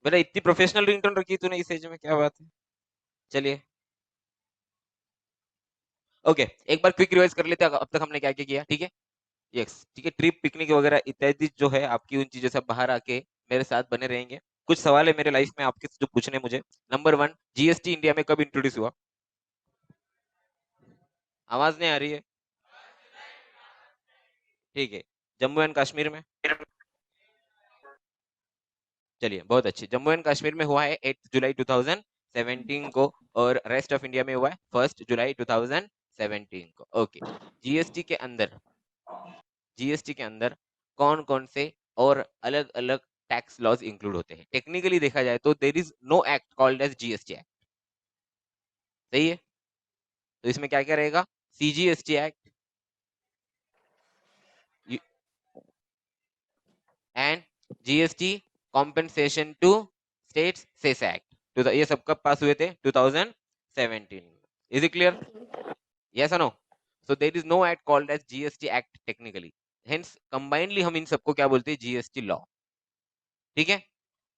मेरा इतनी professional ringtone रखी तूने इस एज में, क्या बात है। चलिए ओके, एक बार क्विक रिवाइज कर लेते हैं अब तक हमने क्या क्या किया, ठीक है। यस ठीक है, ट्रिप पिकनिक वगैरह इत्यादि जो है आपकी, उन चीजों से बाहर आके मेरे साथ बने रहेंगे। कुछ सवाल है मेरे लाइफ में आपके जो पूछने मुझे। नंबर 1, जीएसटी इंडिया में कब इंट्रोड्यूस हुआ? आवाज नहीं आ रही है, ठीक है। जम्मू एंड कश्मीर में, चलिए बहुत अच्छी, जम्मू एंड कश्मीर में हुआ है 8 जुलाई 2017 को, और रेस्ट ऑफ इंडिया में हुआ है 1 जुलाई 2017 को। ओके, जीएसटी के अंदर, जीएसटी के अंदर कौन कौन से और अलग अलग टैक्स लॉज इंक्लूड होते हैं? टेक्निकली देखा जाए तो there is no act called as GST act, सही है। तो इसमें क्या क्या रहेगा? CGST act and GST compensation to states cess act, तो ये सब कब पास हुए थे? 2017। Is it clear? यस और no? So there is no act called as GST act technically, hence combinedly हम इन सबको क्या बोलते हैं? जीएसटी लॉ, ठीक है।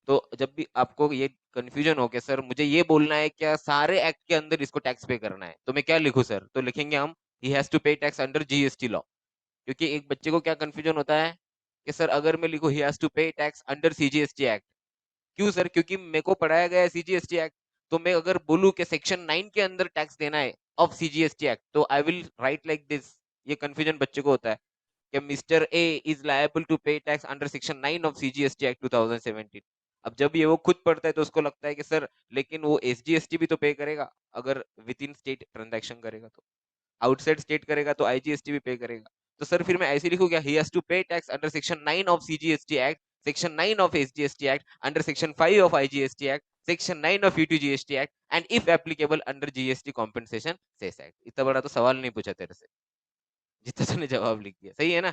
तो जब भी आपको ये कंफ्यूजन हो कि सर मुझे ये बोलना है क्या सारे एक्ट के अंदर इसको टैक्स पे करना है, तो मैं क्या लिखूं सर? तो लिखेंगे हम ही has to pay tax under GST law. क्योंकि एक बच्चे को क्या कंफ्यूजन होता है कि सर अगर मैं लिखूं ही has to pay tax under CGST act, क्यों सर? क्योंकि मेरे को पढ़ाया गया है सीजीएसटी एक्ट, तो मैं अगर बोलूं कि सेक्शन 9 के अंदर टैक्स देना है ऑफ सीजीएसटी एक्ट, तो I will write like this. ये कंफ्यूजन बच्चे को होता है कि mister A is liable to pay tax under section 9 of CGST act 2017। अब जब ये वो खुद पढ़ता है तो उसको लगता है कि सर लेकिन वो एसजीएसटी भी तो पे करेगा, अगर विद इन स्टेट ट्रांजैक्शन करेगा तो, आउटसाइड स्टेट करेगा तो आईजीएसटी भी पे करेगा। तो सर फिर मैं ऐसे लिखूं क्या? He has to pay tax under section 9 of CGST act, section 9 of SGST act, under section 5 of IGST act, section 9 of UTGST act, and if applicable under GST compensation cess act. इतना बड़ा तो सवाल नहीं पूछा तेरे से, जितना तूने जवाब लिख दिया, सही है ना?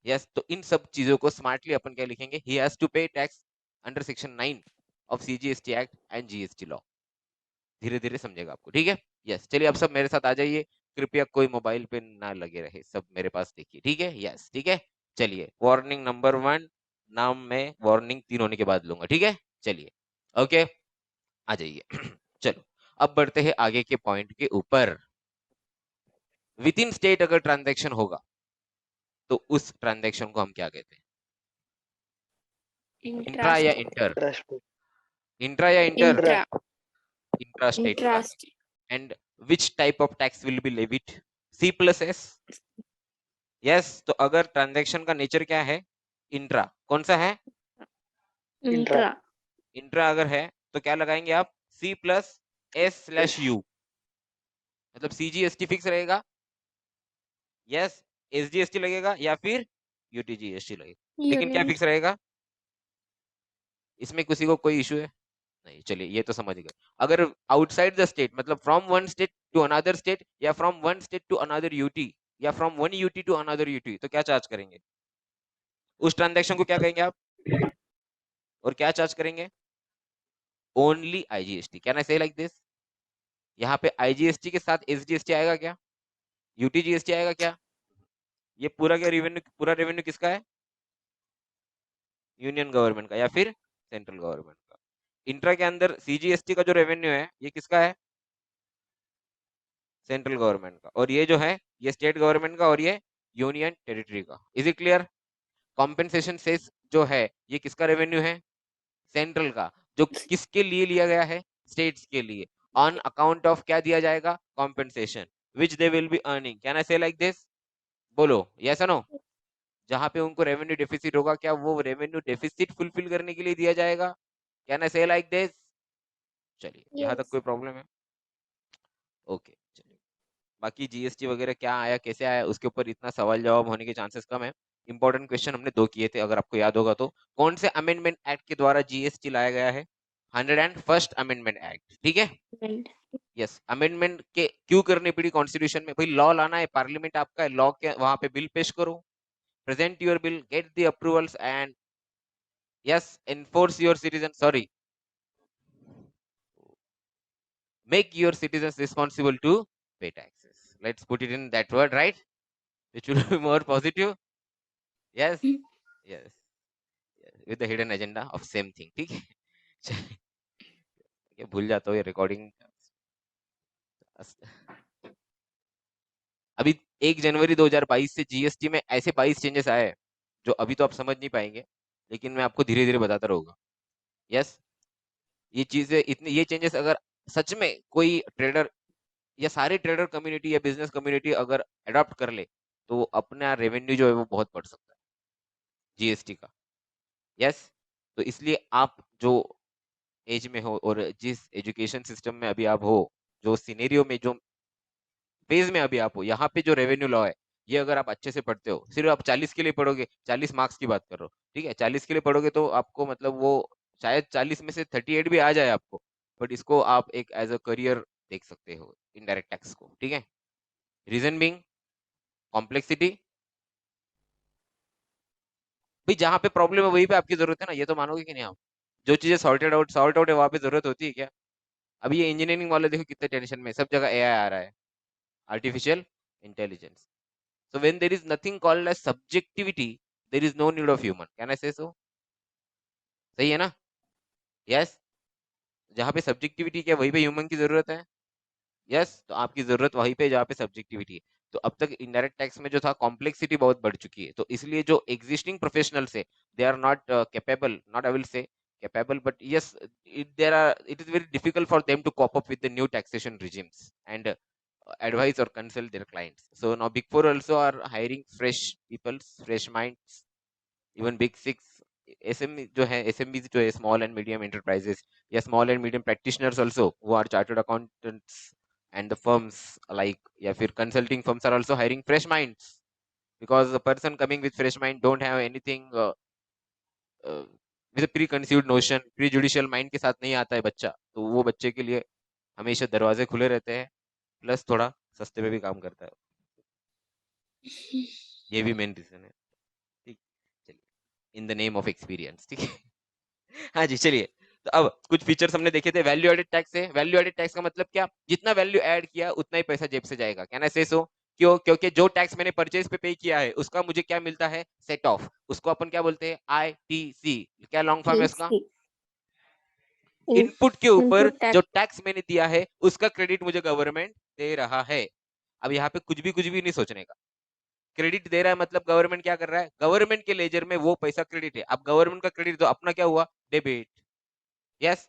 यस, तो इन सब चीजों को स्मार्टली अपन क्या लिखेंगे? ही has to pay tax under section 9 of CGST act and GST law. धीरे धीरे समझेगा आपको, ठीक है। यस चलिए, अब सब मेरे साथ आ जाइए, कृपया कोई मोबाइल पे ना लगे रहे, सब मेरे पास देखिए, ठीक है। यस ठीक है, चलिए वार्निंग नंबर 1, नाम में वार्निंग 3 होने के बाद लूंगा, ठीक है। चलिए ओके, आ जाइए चलो, अब बढ़ते हैं आगे के पॉइंट के ऊपर। विद इन स्टेट अगर ट्रांजेक्शन होगा तो उस ट्रांजेक्शन को हम क्या कहते हैं? इंट्रा या इंटर? इंट्रा इंट्रा या इंटर? इंट्रा इंट्रा स्टेट का। Intrastate and which type of tax will be levied? C plus S. Yes, तो अगर ट्रांजैक्शन का नेचर क्या है? इंट्रा, कौन सा है? इंट्रा इंट्रा अगर है तो क्या लगाएंगे आप? C plus S slash U, मतलब सीजीएसटी फिक्स रहेगा, यस, एसजीएसटी लगेगा या फिर यूटीजीएसटी लगेगा, लेकिन क्या यूनियन फिक्स रहेगा? इसमें किसी को कोई इशू है? नहीं, चलिए ये तो समझ गए। अगर आउटसाइड द स्टेट, मतलब from one state to another state, या from one state to another UT, या from one UT to another UT, तो क्या चार्ज करेंगे? उस ट्रांजैक्शन को क्या कहेंगे आप? और क्या चार्ज करेंगे? Only IGST. कैन आई से लाइक दिस? यहाँ पे आईजीएसटी के साथ एसजीएसटी आएगा क्या? यूटीजीएसटी आएगा क्या? ये पूरा क्या रेवेन्यू, पूरा रेवेन्यू किसका है? यूनियन गवर्नमेंट का या फिर सेंट्रल गवर्नमेंट का। इंट्रा के अंदर सीजीएसटी का जो रेवेन्यू है ये किसका है? सेंट्रल गवर्नमेंट का। और ये जो है ये स्टेट गवर्नमेंट का, और ये यूनियन टेरिटरी का। Is it clear? Compensation cess जो है ये किसका रेवेन्यू है? सेंट्रल का। जो किसके लिए लिया गया है? स्टेट्स के लिए। ऑन अकाउंट ऑफ क्या दिया जाएगा? Compensation which they will be earning. Can I से लाइक दिस? बोलो यस और नो। जहां पे उनको रेवेन्यू डेफिसिट होगा, क्या वो रेवेन्यू डेफिसिट फुलफिल करने के लिए दिया जाएगा? कैन आई से लाइक दिस? चलिए यहाँ तक यस कोई प्रॉब्लम है? ओके चलिए, बाकी जीएसटी वगैरह क्या आया कैसे आया उसके ऊपर इतना सवाल जवाब होने के चांसेस कम है। इंपॉर्टेंट क्वेश्चन हमने 2 किए थे, अगर आपको याद होगा तो। कौन से अमेंडमेंट एक्ट के द्वारा जीएसटी लाया गया है? 101st अमेंडमेंट एक्ट, ठीक है। यस, अमेंडमेंट के क्यों करनी पड़ी कॉन्स्टिट्यूशन में? भाई लॉ लाना है, पार्लियामेंट आपका है, लॉ के वहां पे बिल पेश करो, present your bill, get the approvals, and yes enforce your citizen, sorry, make your citizens responsible to pay taxes. Let's put it in that word, right? Which will be more positive. Yes, yes, yes, with the hidden agenda of same thing, ठीक है। ये भूल जाता हूँ ये recording. अभी 1 जनवरी 2022 से GST में ऐसे 22 चेंजेस आए हैं जो अभी तो आप समझ नहीं पाएंगे, लेकिन मैं आपको धीरे धीरे बताता रहूंगा। यस, ये चीजें इतनी, ये चेंजेस अगर सच में कोई ट्रेडर या सारी ट्रेडर कम्युनिटी या बिजनेस कम्युनिटी अगर अडॉप्ट कर ले तो अपना रेवेन्यू जो है वो बहुत बढ़ सकता है जीएसटी का। यस, तो इसलिए आप जो एज में हो और जिस एजुकेशन सिस्टम में अभी आप हो, जो सिनेरियो में, जो फेज में अभी आप हो, यहाँ पे जो रेवेन्यू लॉ है, ये अगर आप अच्छे से पढ़ते हो, सिर्फ आप 40 के लिए पढ़ोगे, 40 मार्क्स की बात कर रहे हो, ठीक है, 40 के लिए पढ़ोगे तो आपको मतलब वो शायद 40 में से 38 भी आ जाए आपको, बट इसको आप एक एज अ करियर देख सकते हो इनडायरेक्ट टैक्स को, ठीक है। Reason being complexity. भाई जहाँ पे प्रॉब्लम है वहीं पे आपकी जरूरत है ना, ये तो मानोगे कि नहीं आप? जो चीजें सॉर्ट आउट है वहां पे जरूरत होती है क्या? अभी ये इंजीनियरिंग वाले देखो कितने टेंशन में, सब जगह एआई आ रहा है, artificial intelligence. So when there is nothing called as subjectivity, there is no need of human. Can I say so? सही है ना? Yes. जहाँ पे सब्जेक्टिविटी क्या वहीं पे ह्यूमन की जरूरत है। यस, तो आपकी जरूरत वहीं पे जहाँ पे सब्जेक्टिविटी है। तो अब तक इनडायरेक्ट टैक्स में जो था कॉम्प्लेक्सिटी बहुत बढ़ चुकी है, तो इसलिए जो एग्जिस्टिंग प्रोफेशनल्स है they are not capable, not I will say capable, but yes, it is very difficult for them to cope up with the new taxation regimes and advise or consult their clients. So now big four also are hiring fresh people, fresh minds, even big six, SM जो है, SMB जो है, small and medium enterprises या small and medium practitioners also who are chartered accountants and the firms like, या फिर consulting firms are also hiring fresh minds, because the person coming with fresh mind don't have anything with preconceived notion, prejudicial mind के साथ नहीं आता है बच्चा, तो वो बच्चे के लिए हमेशा दरवाजे खुले रहते हैं, प्लस थोड़ा सस्ते में भी काम करता है, ये भी मेन रीजन है। ठीक, चलिए, in the name of experience, ठीक है। हाँ जी, चलिए। तो अब कुछ फीचर्स हमने देखे थे। वैल्यू एडेड टैक्स है। वैल्यू एडेड टैक्स का मतलब क्या? जितना वैल्यू ऐड किया उतना ही पैसा जेब से जाएगा। कैन आई से सो? क्यों? क्योंकि जो टैक्स मैंने परचेज पे किया है उसका मुझे क्या मिलता है? Set of. उसको अपन क्या बोलते हैं? आईटीसी। क्या लॉन्ग फॉर्म है उसका? AC. इनपुट के ऊपर Input tax. जो टैक्स मैंने दिया है उसका क्रेडिट मुझे गवर्नमेंट दे रहा है। अब यहाँ पे कुछ भी नहीं सोचने का। क्रेडिट दे रहा है मतलब गवर्नमेंट क्या कर रहा है? गवर्नमेंट के लेजर में वो पैसा क्रेडिट है। अब गवर्नमेंट का क्रेडिट, तो अपना क्या हुआ? डेबिट। यस,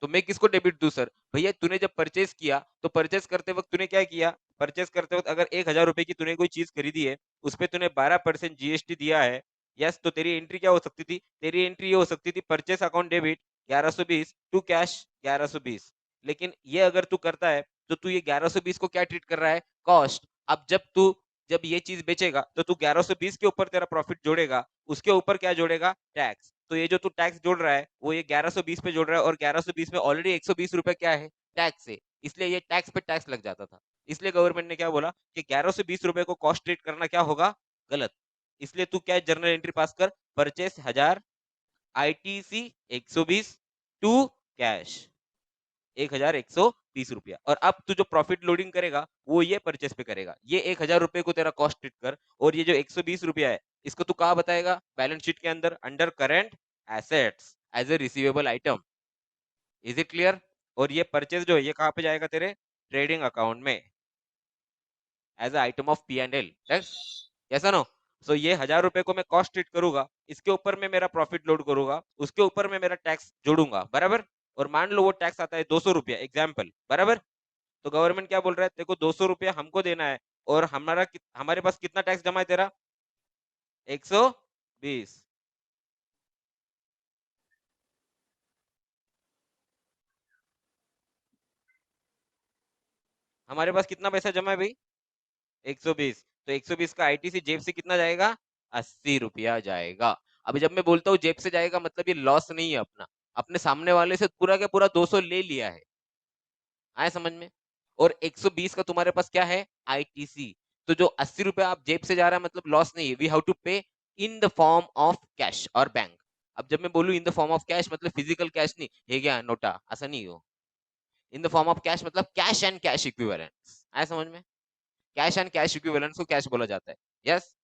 तो मैं किसको डेबिट दूं सर? भैया तूने जब परचेस किया तो परचेस करते वक्त तूने क्या किया? परचेस करते वक्त अगर 1,000 रुपए की तूने कोई चीज खरीदी है, उस पर तूने 12% जीएसटी दिया है। यस, तो तेरी एंट्री क्या हो सकती थी? तेरी एंट्री ये हो सकती थी, purchase account debit 1120 to cash 1120। लेकिन ये अगर तू करता है तो तू ये 1120 को क्या ट्रीट कर रहा है? कॉस्ट। अब जब ये चीज बेचेगा तो तू 1120 के ऊपर तेरा प्रॉफिट जोड़ेगा, उसके ऊपर क्या जोड़ेगा? टैक्स। तो ये जो तू टैक्स जोड़ रहा है वो ये 1120 पे जोड़ रहा है, और 1120 में ऑलरेडी 120 रुपए क्या है? टैक्स है। इसलिए ये टैक्स पे टैक्स लग जाता था। इसलिए गवर्नमेंट ने क्या बोला कि 1120 रुपए को कॉस्ट ट्रीट करना क्या होगा? गलत। इसलिए तू क्या जर्नल एंट्री पास कर, परचेस 1000, आईटीसी 120 टू कैश 1,130 रुपया, और अब तू जो प्रॉफिट लोडिंग करेगा वो ये परचेस पे करेगा। ये 1,000 रुपए को तेरा कॉस्ट ट्रीट कर, और ये जो 120 रुपया है इसको तू कहाँ बताएगा? बैलेंस शीट के अंदर under current assets as a receivable item. Is it clear? और ये परचेस जो है ये कहाँ पे जाएगा? तेरे ट्रेडिंग अकाउंट में as item of P and L. ऐसा नो? सो ये 1,000 रुपए को मैं कॉस्ट ट्रीट करूंगा, इसके ऊपर मैं मेरा प्रॉफिट लोड करूंगा, उसके ऊपर मैं मेरा टैक्स जोड़ूंगा, बराबर। और मान लो वो टैक्स आता है 200 रुपया, एग्जाम्पल, बराबर। तो गवर्नमेंट क्या बोल रहा है? देखो 200 रुपया हमको देना है, और हमारे पास कितना टैक्स जमा है तेरा? 120। हमारे पास कितना पैसा जमा है भाई? 120। तो 120 का आईटीसी जेब से कितना जाएगा? 80 रुपया जाएगा। अभी जब मैं बोलता हूँ जेब से जाएगा, मतलब ये लॉस नहीं है अपना, अपने सामने वाले से पूरा क्या पूरा 200 ले लिया है। आए समझ में? और 120 का तुम्हारे पास क्या है? आईटीसी। तो जो 80 रुपया आप जेब से जा रहा है मतलब लॉस नहीं है। वी हैव टू पे in the form of cash और बैंक। अब जब मैं बोलूं in the form of cash मतलब फिजिकल कैश नहीं है, क्या नोटा ऐसा नहीं हो। In the form of cash मतलब कैश एंड कैश इक्विवेलेंस। आए समझ में? कैश एंड कैश इक्विवेलेंस को कैश बोला जाता है। Yes,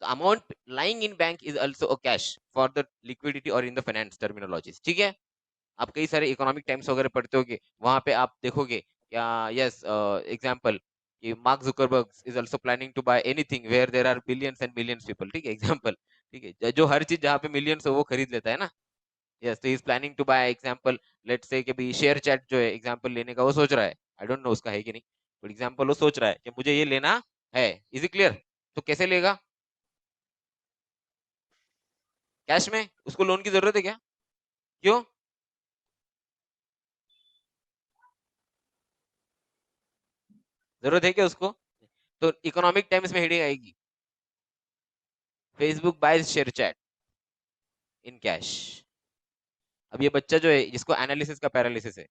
the amount lying in bank is also a cash for the liquidity or in the finance terminologies, ठीक है। आप कई सारे इकोनॉमिक टाइम्स वगैरह पढ़ते होगे, वहां पे आप देखोगे क्या, यस एग्जांपल कि Mark Zuckerberg is also planning to buy anything where there are billions and millions people, ठीक है एग्जांपल, ठीक है, जो हर चीज जहाँ पे मिलियंस हो वो खरीद लेता है ना। यस, तो he is planning to buy example, let's say कि भी शेयर चैट जो है एग्जांपल लेने का वो सोच रहा है, आई डोंट नो उसका है कि नहीं, बट एग्जांपल वो सोच रहा है कि मुझे ये लेना है, इज इट क्लियर? तो कैसे लेगा? कैश में? उसको लोन की जरूरत है क्या? क्यों? जरूरत है क्या उसको? तो इकोनॉमिक टाइम्स में हेडिंग आएगी, Facebook buys ShareChat in cash. अब ये बच्चा जो है जिसको एनालिसिस का पैरालिसिस है,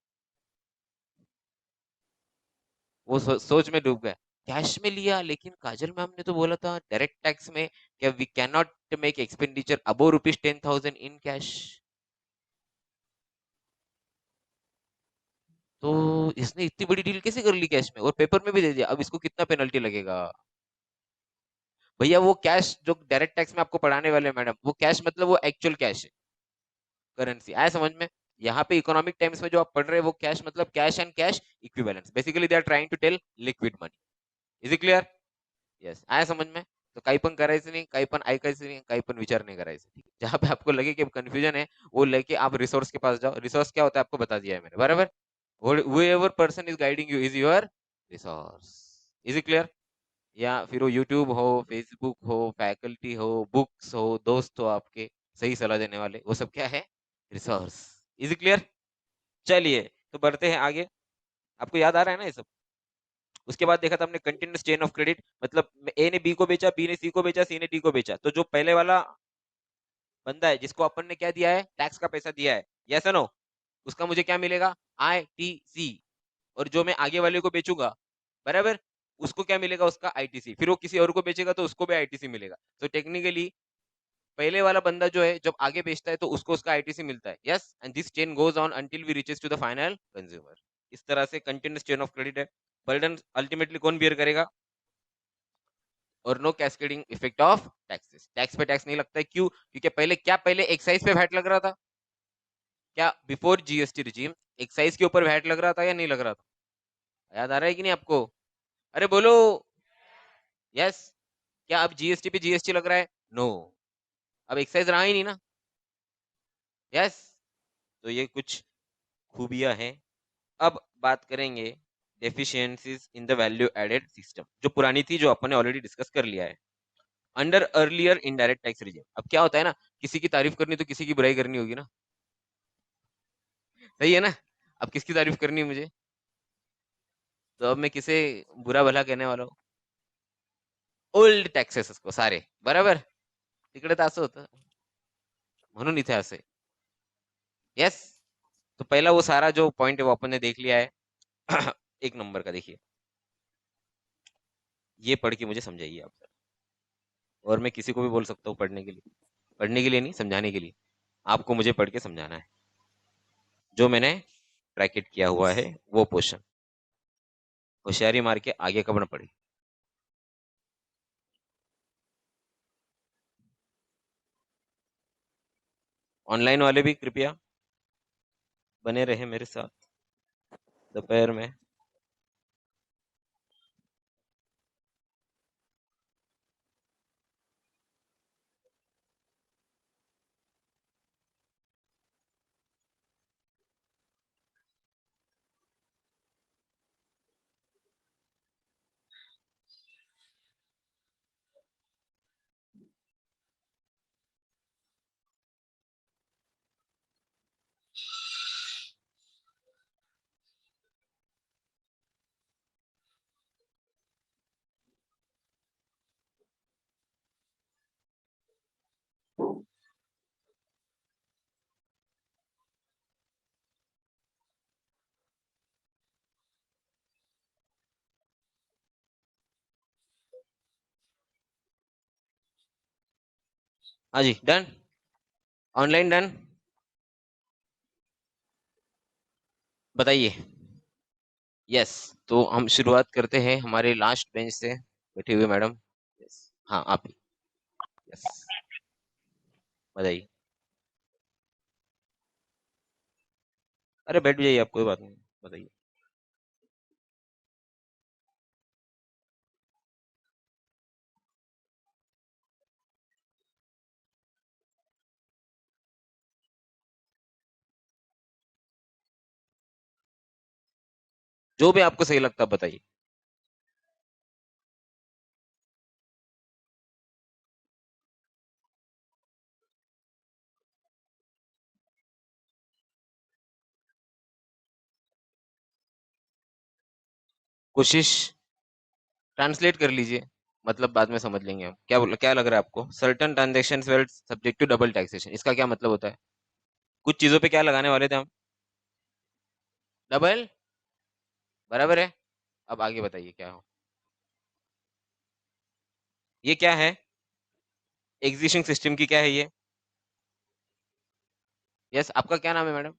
वो सोच में डूब गया, कैश में लिया, लेकिन काजल मैम ने तो बोला था डायरेक्ट टैक्स में क्या we can not make expenditure above ₹10,000 in cash. तो इसने इतनी बड़ी डील कैसे कर ली कैश में, और पेपर में भी दे दिया, अब इसको कितना पेनल्टी लगेगा? भैया वो कैश जो डायरेक्ट टैक्स में आपको पढ़ाने वाले हैं मैडम, वो कैश मतलब वो एक्चुअल कैश है, करेंसी आया समझ में? यहाँ पे इकोनॉमिक टाइम्स में जो आप पढ़ रहे हैं वो कैश मतलब cash and cash equivalence, basically they are trying to tell liquid money. Is it clear? Yes, आया समझ में? तो काही पण करायचं नाही, काही पण ऐकायचं नाही, काही पण विचार नहीं करायचं, ठीक है? जहां पे आपको लगे कि कंफ्यूजन है, वो लेके आप रिसोर्स के पास जाओ, रिसोर्स क्या होता है आपको बता दिया है मैंने, बराबर? whoever person is guiding you is your resource, is it clear? या फिर वो यूट्यूब हो, फेसबुक हो, फैकल्टी हो, बुक्स हो, दोस्त हो आपके सही सलाह देने वाले, वो सब क्या है? रिसोर्स। Is it clear? चलिए, तो बढ़ते हैं आगे। आपको याद आ रहा है ना ये सब? उसके बाद देखा था हमने कंटिन्यूस चेन ऑफ क्रेडिट, मतलब ए ने बी को बेचा, बी ने सी को बेचा, सी ने डी को बेचा, तो जो पहले वाला बंदा है जिसको अपन ने क्या दिया है, टैक्स का पैसा दिया है, यस नो, उसका मुझे क्या मिलेगा? ITC। और जो मैं आगे वाले को बेचूंगा, बराबर, उसको क्या मिलेगा? उसका ITC। फिर वो किसी और को बेचेगा तो उसको भी ITC मिलेगा। तो टेक्निकली पहले वाला बंदा जो है जब आगे बेचता है तो उसको उसका ITC मिलता है, yes, and this chain goes on until we reaches to the final consumer. इस तरह से कंटिन्यूस चेन ऑफ क्रेडिट है। बर्डन अल्टीमेटली कौन बियर करेगा? और no cascading effect of taxes, tax पे टैक्स नहीं लगता है, क्यों? क्योंकि पहले क्या, पहले एक्साइज पे वैट लग रहा था क्या? बिफोर जीएसटी रिजीम एक्साइज के ऊपर वैट लग रहा था या नहीं लग रहा था? याद आ रहा है कि नहीं आपको? अरे बोलो। यस। क्या अब जीएसटी पे जीएसटी लग रहा है? नो। अब एक्साइज रहा ही नहीं ना। यस। तो ये कुछ खूबियां हैं। अब बात करेंगे deficiencies in the value added system, जो पुरानी थी, जो अपन ने ऑलरेडी डिस्कस कर लिया है। Under earlier indirect tax regime, अब क्या होता है ना, किसी की तारीफ करनी तो किसी की बुराई करनी होगी ना, सही है ना? अब किसकी तारीफ करनी है मुझे? तो अब मैं किसे बुरा भला कहने वाला हूँ? ओल्ड टॅक्सेस को सारे, बरोबर? तिकडे तर असं होतं, म्हणून इथे असे। यस। तो पहला वो सारा जो पॉइंट है वो अपन ने देख लिया है। एक नंबर का देखिए, ये पढ़ के मुझे समझाइए आप सर। और मैं किसी को भी बोल सकता हूँ पढ़ने के लिए, पढ़ने के लिए नहीं, समझाने के लिए। आपको मुझे पढ़ के समझाना है जो मैंने ब्रैकेट किया हुआ है वो पोर्शन। होशियारी मार के आगे कब न पड़े। ऑनलाइन वाले भी कृपया बने रहे मेरे साथ दोपहर में। हाँ जी, डन। Online done. बताइए। यस। तो हम शुरुआत करते हैं हमारे लास्ट बेंच से बैठे हुए मैडम। यस। हाँ आप ही। यस। बताइए। अरे बैठ भी जाइए आप, कोई बात नहीं, बताइए। जो भी आपको सही लगता है बताइए। कोशिश ट्रांसलेट कर लीजिए, मतलब बाद में समझ लेंगे हम। क्या बोला, क्या लग रहा है आपको? Certain transaction were subject to double taxation, इसका क्या मतलब होता है? कुछ चीजों पे क्या लगाने वाले थे हम? डबल, बराबर है। अब आगे बताइए क्या हो। ये क्या है? एग्जिस्टिंग सिस्टम की क्या है ये? यस, आपका क्या नाम है मैडम?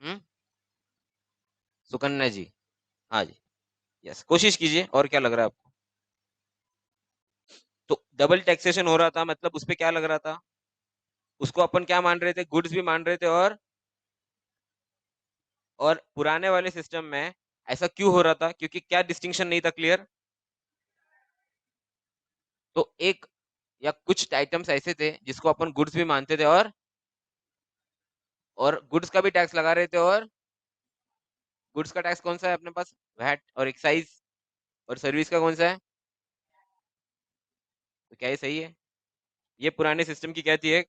हम्म, सुकन्या जी। हाँ जी। यस, कोशिश कीजिए। और क्या लग रहा है आपको? तो डबल टैक्सेशन हो रहा था, मतलब उस पे क्या लग रहा था? उसको अपन क्या मान रहे थे? गुड्स भी मान रहे थे। और पुराने वाले सिस्टम में ऐसा क्यों हो रहा था? क्योंकि क्या डिस्टिंक्शन नहीं था क्लियर। तो एक या कुछ आइटम्स ऐसे थे जिसको अपन गुड्स भी मानते थे, और गुड्स का भी टैक्स लगा रहे थे। और गुड्स का टैक्स कौन सा है अपने पास? वैट और एक्साइज। और सर्विस का कौन सा है? तो क्या ये सही है? ये पुराने सिस्टम की क्या थी एक?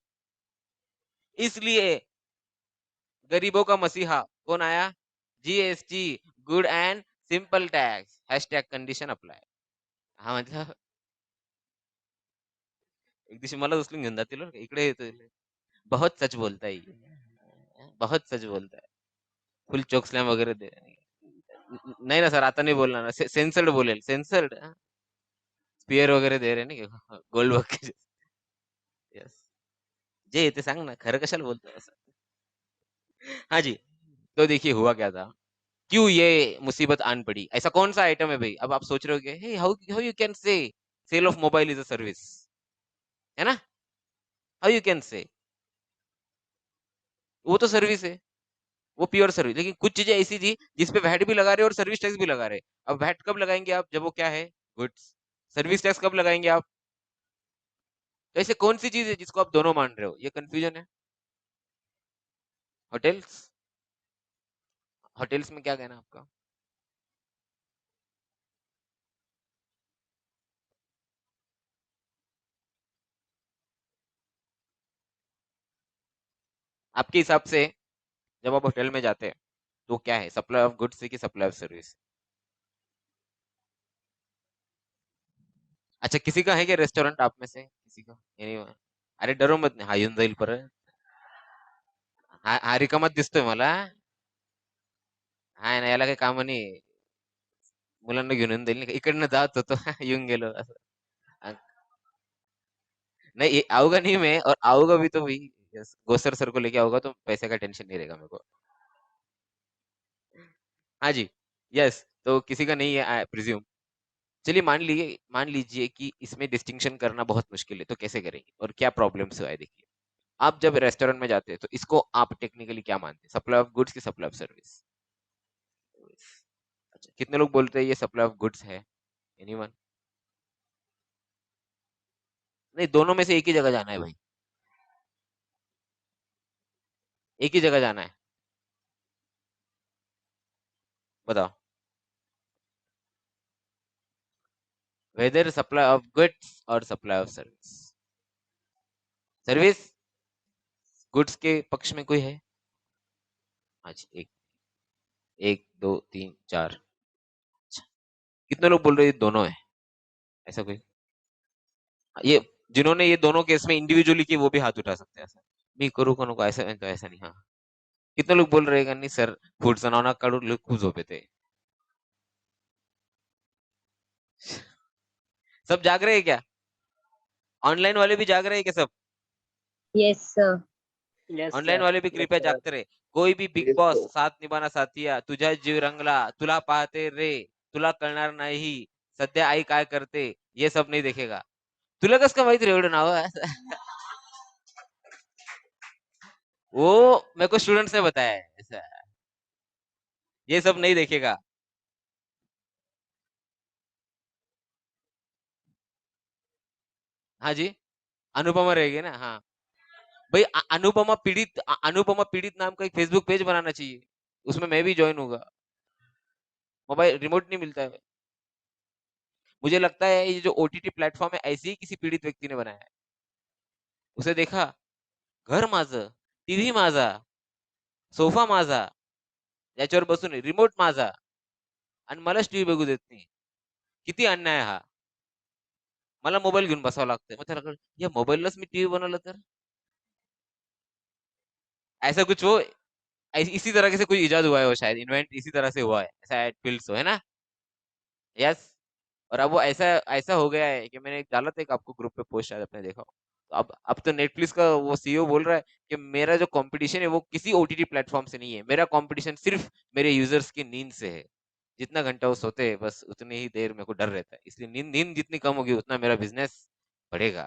इसलिए गरीबों का मसीहा कौन आया? GST, good and simple tax, hashtag condition apply. हा मतलब एक दिवशी मला उचलून घेऊन जातील बरं का, इकडे येतो. बहुत सच बोलता है ये, बहुत सच बोलता है. फुल चोक स्लॅम वगैरे दे. नाही ना सर, आता नाही बोलणार. सेन्सर्ड बोलेल, सेन्सर्ड. स्पीयर वगैरे दे रहे ना, गोल्ड बघ. यस, जे ते सांग ना, खरं कशाला बोलतो असं. हाँ जी, तो देखिए हुआ क्या था, क्यों ये मुसीबत आन पड़ी। ऐसा कौन सा आइटम है भाई? अब आप सोच रहे हो hey how how you can say sale of mobile is a service, है ना? हाउ यू कैन से, वो तो सर्विस है, वो प्योर सर्विस। लेकिन कुछ चीजें ऐसी थी जिसपे वैट भी लगा रहे और सर्विस टैक्स भी लगा रहे। अब वैट कब लगाएंगे आप? जब वो क्या है? गुड्स। सर्विस टैक्स कब लगाएंगे आप? तो ऐसे कौन सी चीज है जिसको आप दोनों मान रहे हो? ये कंफ्यूजन है। होटल्स, होटल्स में क्या कहना है आपका? आपके हिसाब से जब आप होटल में जाते हैं तो क्या है, सप्लाई ऑफ गुड्स है कि सप्लाई ऑफ सर्विस? अच्छा, किसी का है क्या रेस्टोरेंट आप में से किसी का? Anyone? अरे डरो मत, हा येऊन जाईल परत. हा हा रिकामाच दिसतोय मला. हा ना, याला काही काम नाही. मुलांना घेऊन येऊन जाईल नाही का? इकडनं जात होतो येऊन गेलो असं. अ, नहीं आऊंगा नहीं मैं, और आऊंगा भी तो वही गोसर सर को लेके आऊंगा, तो पैसे का टेंशन नहीं रहेगा मेरे को। हाँ जी। यस, तो किसी का नहीं है प्रिज्यूम। चलिए मान लीजिए कि इसमें डिस्टिंक्शन करना बहुत मुश्किल है, तो कैसे करेंगे और क्या प्रॉब्लम्स है देखिए। आप जब रेस्टोरेंट में जाते हैं तो इसको आप टेक्निकली क्या मानते हैं, सप्लाई ऑफ गुड्स की सप्लाई ऑफ सर्विस? अच्छा, कितने लोग बोलते हैं ये सप्लाई ऑफ गुड्स है? एनीवन? नहीं, दोनों में से एक ही जगह जाना है भाई, एक ही जगह जाना है। बताओ, वेदर सप्लाई ऑफ गुड्स और supply of service? Service, goods के पक्ष में कोई है? हाँ जी, एक, एक दो तीन चार। अच्छा, कितने लोग बोल रहे हैं ये दोनों है? ऐसा कोई? ये जिन्होंने ये दोनों केस में इंडिविजुअली की वो भी हाथ उठा सकते हैं ऐसा? मी करू का नको, ऐसा तो ऐसा नहीं। हाँ, कितने लोग बोल रहे हैं नहीं सर, पुढचं नाव ना काढू, लोक खूप झोप येते. सब जाग रहे हैं क्या? ऑनलाइन वाले भी जाग रहे हैं क्या सब? Yes, sir. Yes, online sir. वाले भी कृपया सर, जागते रहे. कोई भी बिग येस बॉस सर. साथ निभाना साथिया, तुझ्या जीव रंगला, तुला पाहते रे, तुला कळणार नाही, सध्या आई काय करते, ये सब नहीं देखेगा. तुला कस का माहिती रे एवढं नाव? वो मेरे को स्टूडेंट्स ने बताया है ऐसा. ये सब नहीं देखेगा। हाँ जी, अनुपमा रहेगी ना, हाँ। भाई अनुपमा पीड़ित नाम का एक फेसबुक पेज बनाना चाहिए, उसमें मैं भी ज्वाइन होगा। मोबाइल रिमोट नहीं मिलता है। मुझे लगता है ये जो ओटीटी प्लेटफॉर्म है ऐसे ही किसी पीड़ित व्यक्ति ने बनाया है। उसे देखा, घर माझं, टीव्ही माझा, सोफा माझा, याच्यावर बसून रिमोट माझा, आणि मलाच टीव्ही बघू देत नाही, किती अन्याय हा, मला मोबाईल घेऊन बसावं लागतंय. मग त्याला कळलं, या मोबाईललाच मी टीव्ही बनवलं तर, ऐसा कुछ वो इसी तरह से कोई इजाद हुआ है, वो शायद इन्वेंट इसी तरह से हुआ है, ऐसा फील सो है ना। यस। और अब वो ऐसा ऐसा हो गया है कि मैंने एक डाला था, एक आपको ग्रुप पे पोस्ट, शायद आपने देखा हो। तो अब तो नेटफ्लिक्स का वो सीईओ बोल रहा है कि मेरा जो कंपटीशन है वो किसी ओटीटी प्लेटफॉर्म से नहीं है, मेरा कंपटीशन सिर्फ मेरे यूजर्स की नींद से है। जितना घंटा वो सोते हैं बस उतनी ही देर मेरे को डर रहता है, इसलिए नींद नींद जितनी कम होगी उतना मेरा बिजनेस बढ़ेगा,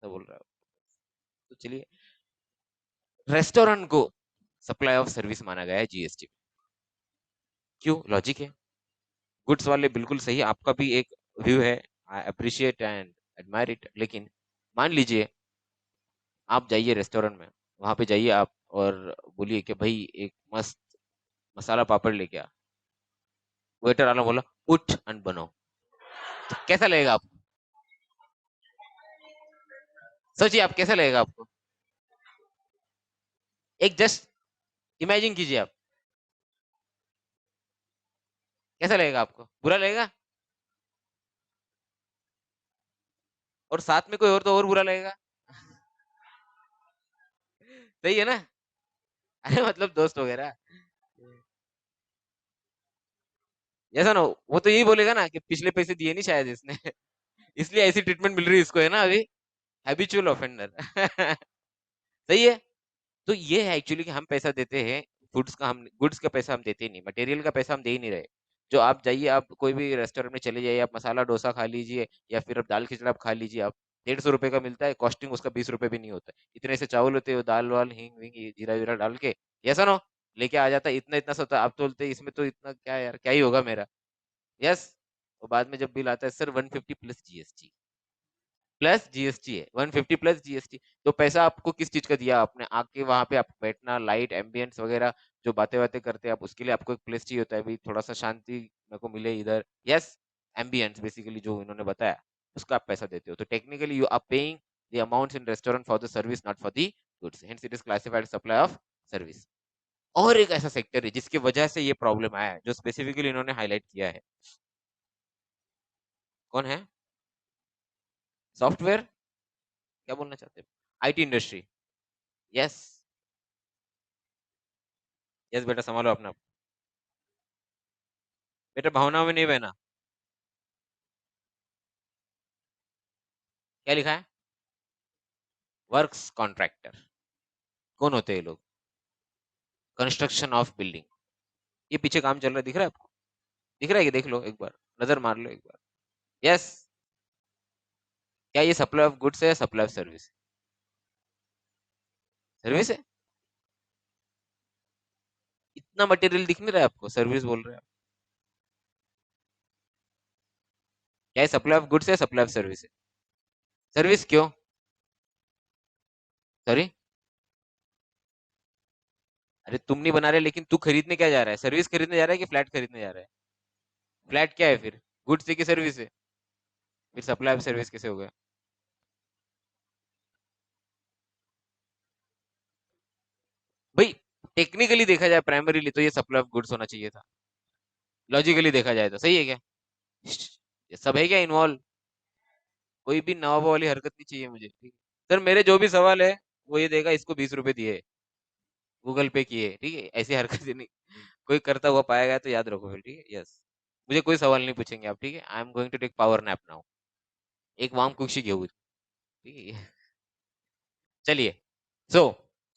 तो बोल रहा है। तो चलिए, रेस्टोरेंट को सप्लाई ऑफ सर्विस माना गया है जीएसटी। क्यों? लॉजिक है। गुड्स वाले बिल्कुल सही, आपका भी एक व्यू है, I appreciate and admire it. लेकिन मान लीजिए आप जाइए रेस्टोरेंट में, वहां पे जाइए आप और बोलिए कि भाई एक मस्त मसाला पापड़ लेके आ। वेटर वाला बोला उठ एंड बनो, तो कैसा लगेगा आपको? सोचिए आप, कैसा लगेगा आपको? एक जस्ट इमेजिन कीजिए आप, कैसा लगेगा आपको? बुरा लगेगा? और साथ में कोई और तो और बुरा लगेगा। सही है ना? अरे मतलब दोस्त वगैरह, ऐसा ना हो, वो तो यही बोलेगा ना कि पिछले पैसे दिए नहीं शायद इसने, इसलिए ऐसी ट्रीटमेंट मिल रही है इसको, है ना अभी, हैबिचुअल ऑफेंडर। सही है। तो ये है एक्चुअली कि हम पैसा देते हैं फूड्स का, हम गुड्स का पैसा हम देते ही नहीं, मटेरियल का पैसा हम दे ही नहीं रहे। जो आप जाइए, आप कोई भी रेस्टोरेंट में चले जाइए, आप मसाला डोसा खा लीजिए या फिर आप दाल खिचड़ा आप खा लीजिए, आप 150 रुपए का मिलता है, कॉस्टिंग उसका 20 रुपए भी नहीं होता है। इतने से चावल होते हैं, दाल वाल हींग वींग जीरा वीरा डाल के, ऐसा ना लेके आ जाता है, इतना इतना सा होता है। आप तो बोलते हैं इसमें तो इतना क्या यार, क्या ही होगा मेरा। यस। और बाद में जब बिल आता है, sir 150 plus GST, plus GST है 150 प्लस जीएसटी। तो पैसा आपको किस चीज का दिया आपने? आके वहां पे आप बैठना, लाइट एम्बियंस वगैरह, जो बातें बातें करते हैं आप, उसके लिए आपको एक प्लेस चाहिए होता है, भाई थोड़ा सा शांति मेरे को मिले इधर। यस, एम्बियंस बेसिकली जो इन्होंने बताया, उसका आप पैसा देते हो। तो technically you are paying the amounts in restaurant for the service, not for the goods, hence it is classified supply of service. और एक ऐसा सेक्टर है जिसकी वजह से ये प्रॉब्लम आया है, जो स्पेसिफिकली इन्होंने हाईलाइट किया है। कौन है? सॉफ्टवेयर? क्या बोलना चाहते हैं? IT industry. यस। यस बेटा, संभालो अपना। बेटा भावनाओं में नहीं बहना। क्या लिखा है? Works contractor. कौन होते हैं ये लोग? Construction of building. ये पीछे काम चल रहा है, दिख रहा है आपको? दिख रहा है कि देख लो एक बार, नजर मार लो एक बार। यस। क्या ये सप्लाई ऑफ गुड्स है या सप्लाई ऑफ सर्विस? सर्विस है। इतना मटेरियल दिख नहीं रहा है आपको, सर्विस बोल रहे हैं आप। क्या ये सप्लाई ऑफ गुड्स है, सप्लाई ऑफ सर्विस है? सर्विस क्यों? सॉरी? अरे तुम नहीं बना रहे, लेकिन तू खरीदने क्या जा रहा है? सर्विस खरीदने जा रहा है कि फ्लैट खरीदने जा रहा है? फ्लैट क्या है फिर? गुड्स है कि सर्विस है? फिर सप्लाई ऑफ सर्विस कैसे हो गया? भाई टेक्निकली देखा जाए, प्राइमरीली तो ये सप्लाई ऑफ गुड्स होना चाहिए था। लॉजिकली देखा जाए तो सही है क्या? ये सब है क्या इन्वॉल्व? कोई भी नवाब वाली हरकत नहीं चाहिए मुझे, ठीक है सर? मेरे जो भी सवाल है वो ये देगा, इसको 20 रुपए दिए, गूगल पे किए, ठीक है? ऐसी हरकत नहीं कोई करता हुआ पाया गया तो याद रखो फिर, ठीक है? यस। मुझे कोई सवाल नहीं पूछेंगे आप, ठीक है? I am going to take power nap now. एक वाम कुक्षी घेऊ, ठीक है? चलिए। सो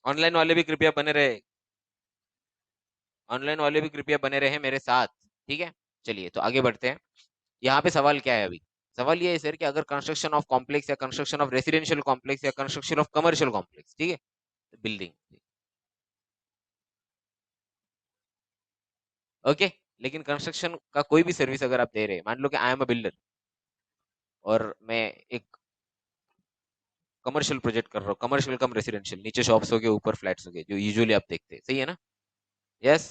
ऑनलाइन वाले भी कृपया बने रहे, ऑनलाइन वाले भी कृपया बने रहे मेरे साथ, ठीक है? चलिए तो आगे बढ़ते हैं। यहाँ पे सवाल क्या है अभी? सवाल ये है सर कि अगर कंस्ट्रक्शन ऑफ कॉम्प्लेक्स या कंस्ट्रक्शन ऑफ रेसिडेंशियल कॉम्प्लेक्स या कंस्ट्रक्शन ऑफ कमर्शियल कॉम्प्लेक्स, ठीक है, बिल्डिंग, ओके। लेकिन कंस्ट्रक्शन का कोई भी सर्विस अगर आप दे रहे हैं, मान लो कि आई एम अ बिल्डर और मैं एक कमर्शियल प्रोजेक्ट कर रहा हूँ, कमर्शियल कम रेसिडेंशियल, नीचे शॉप्स हो गए ऊपर फ्लैट्स हो गए, जो यूजुअली आप देखते हैं, सही है ना? यस।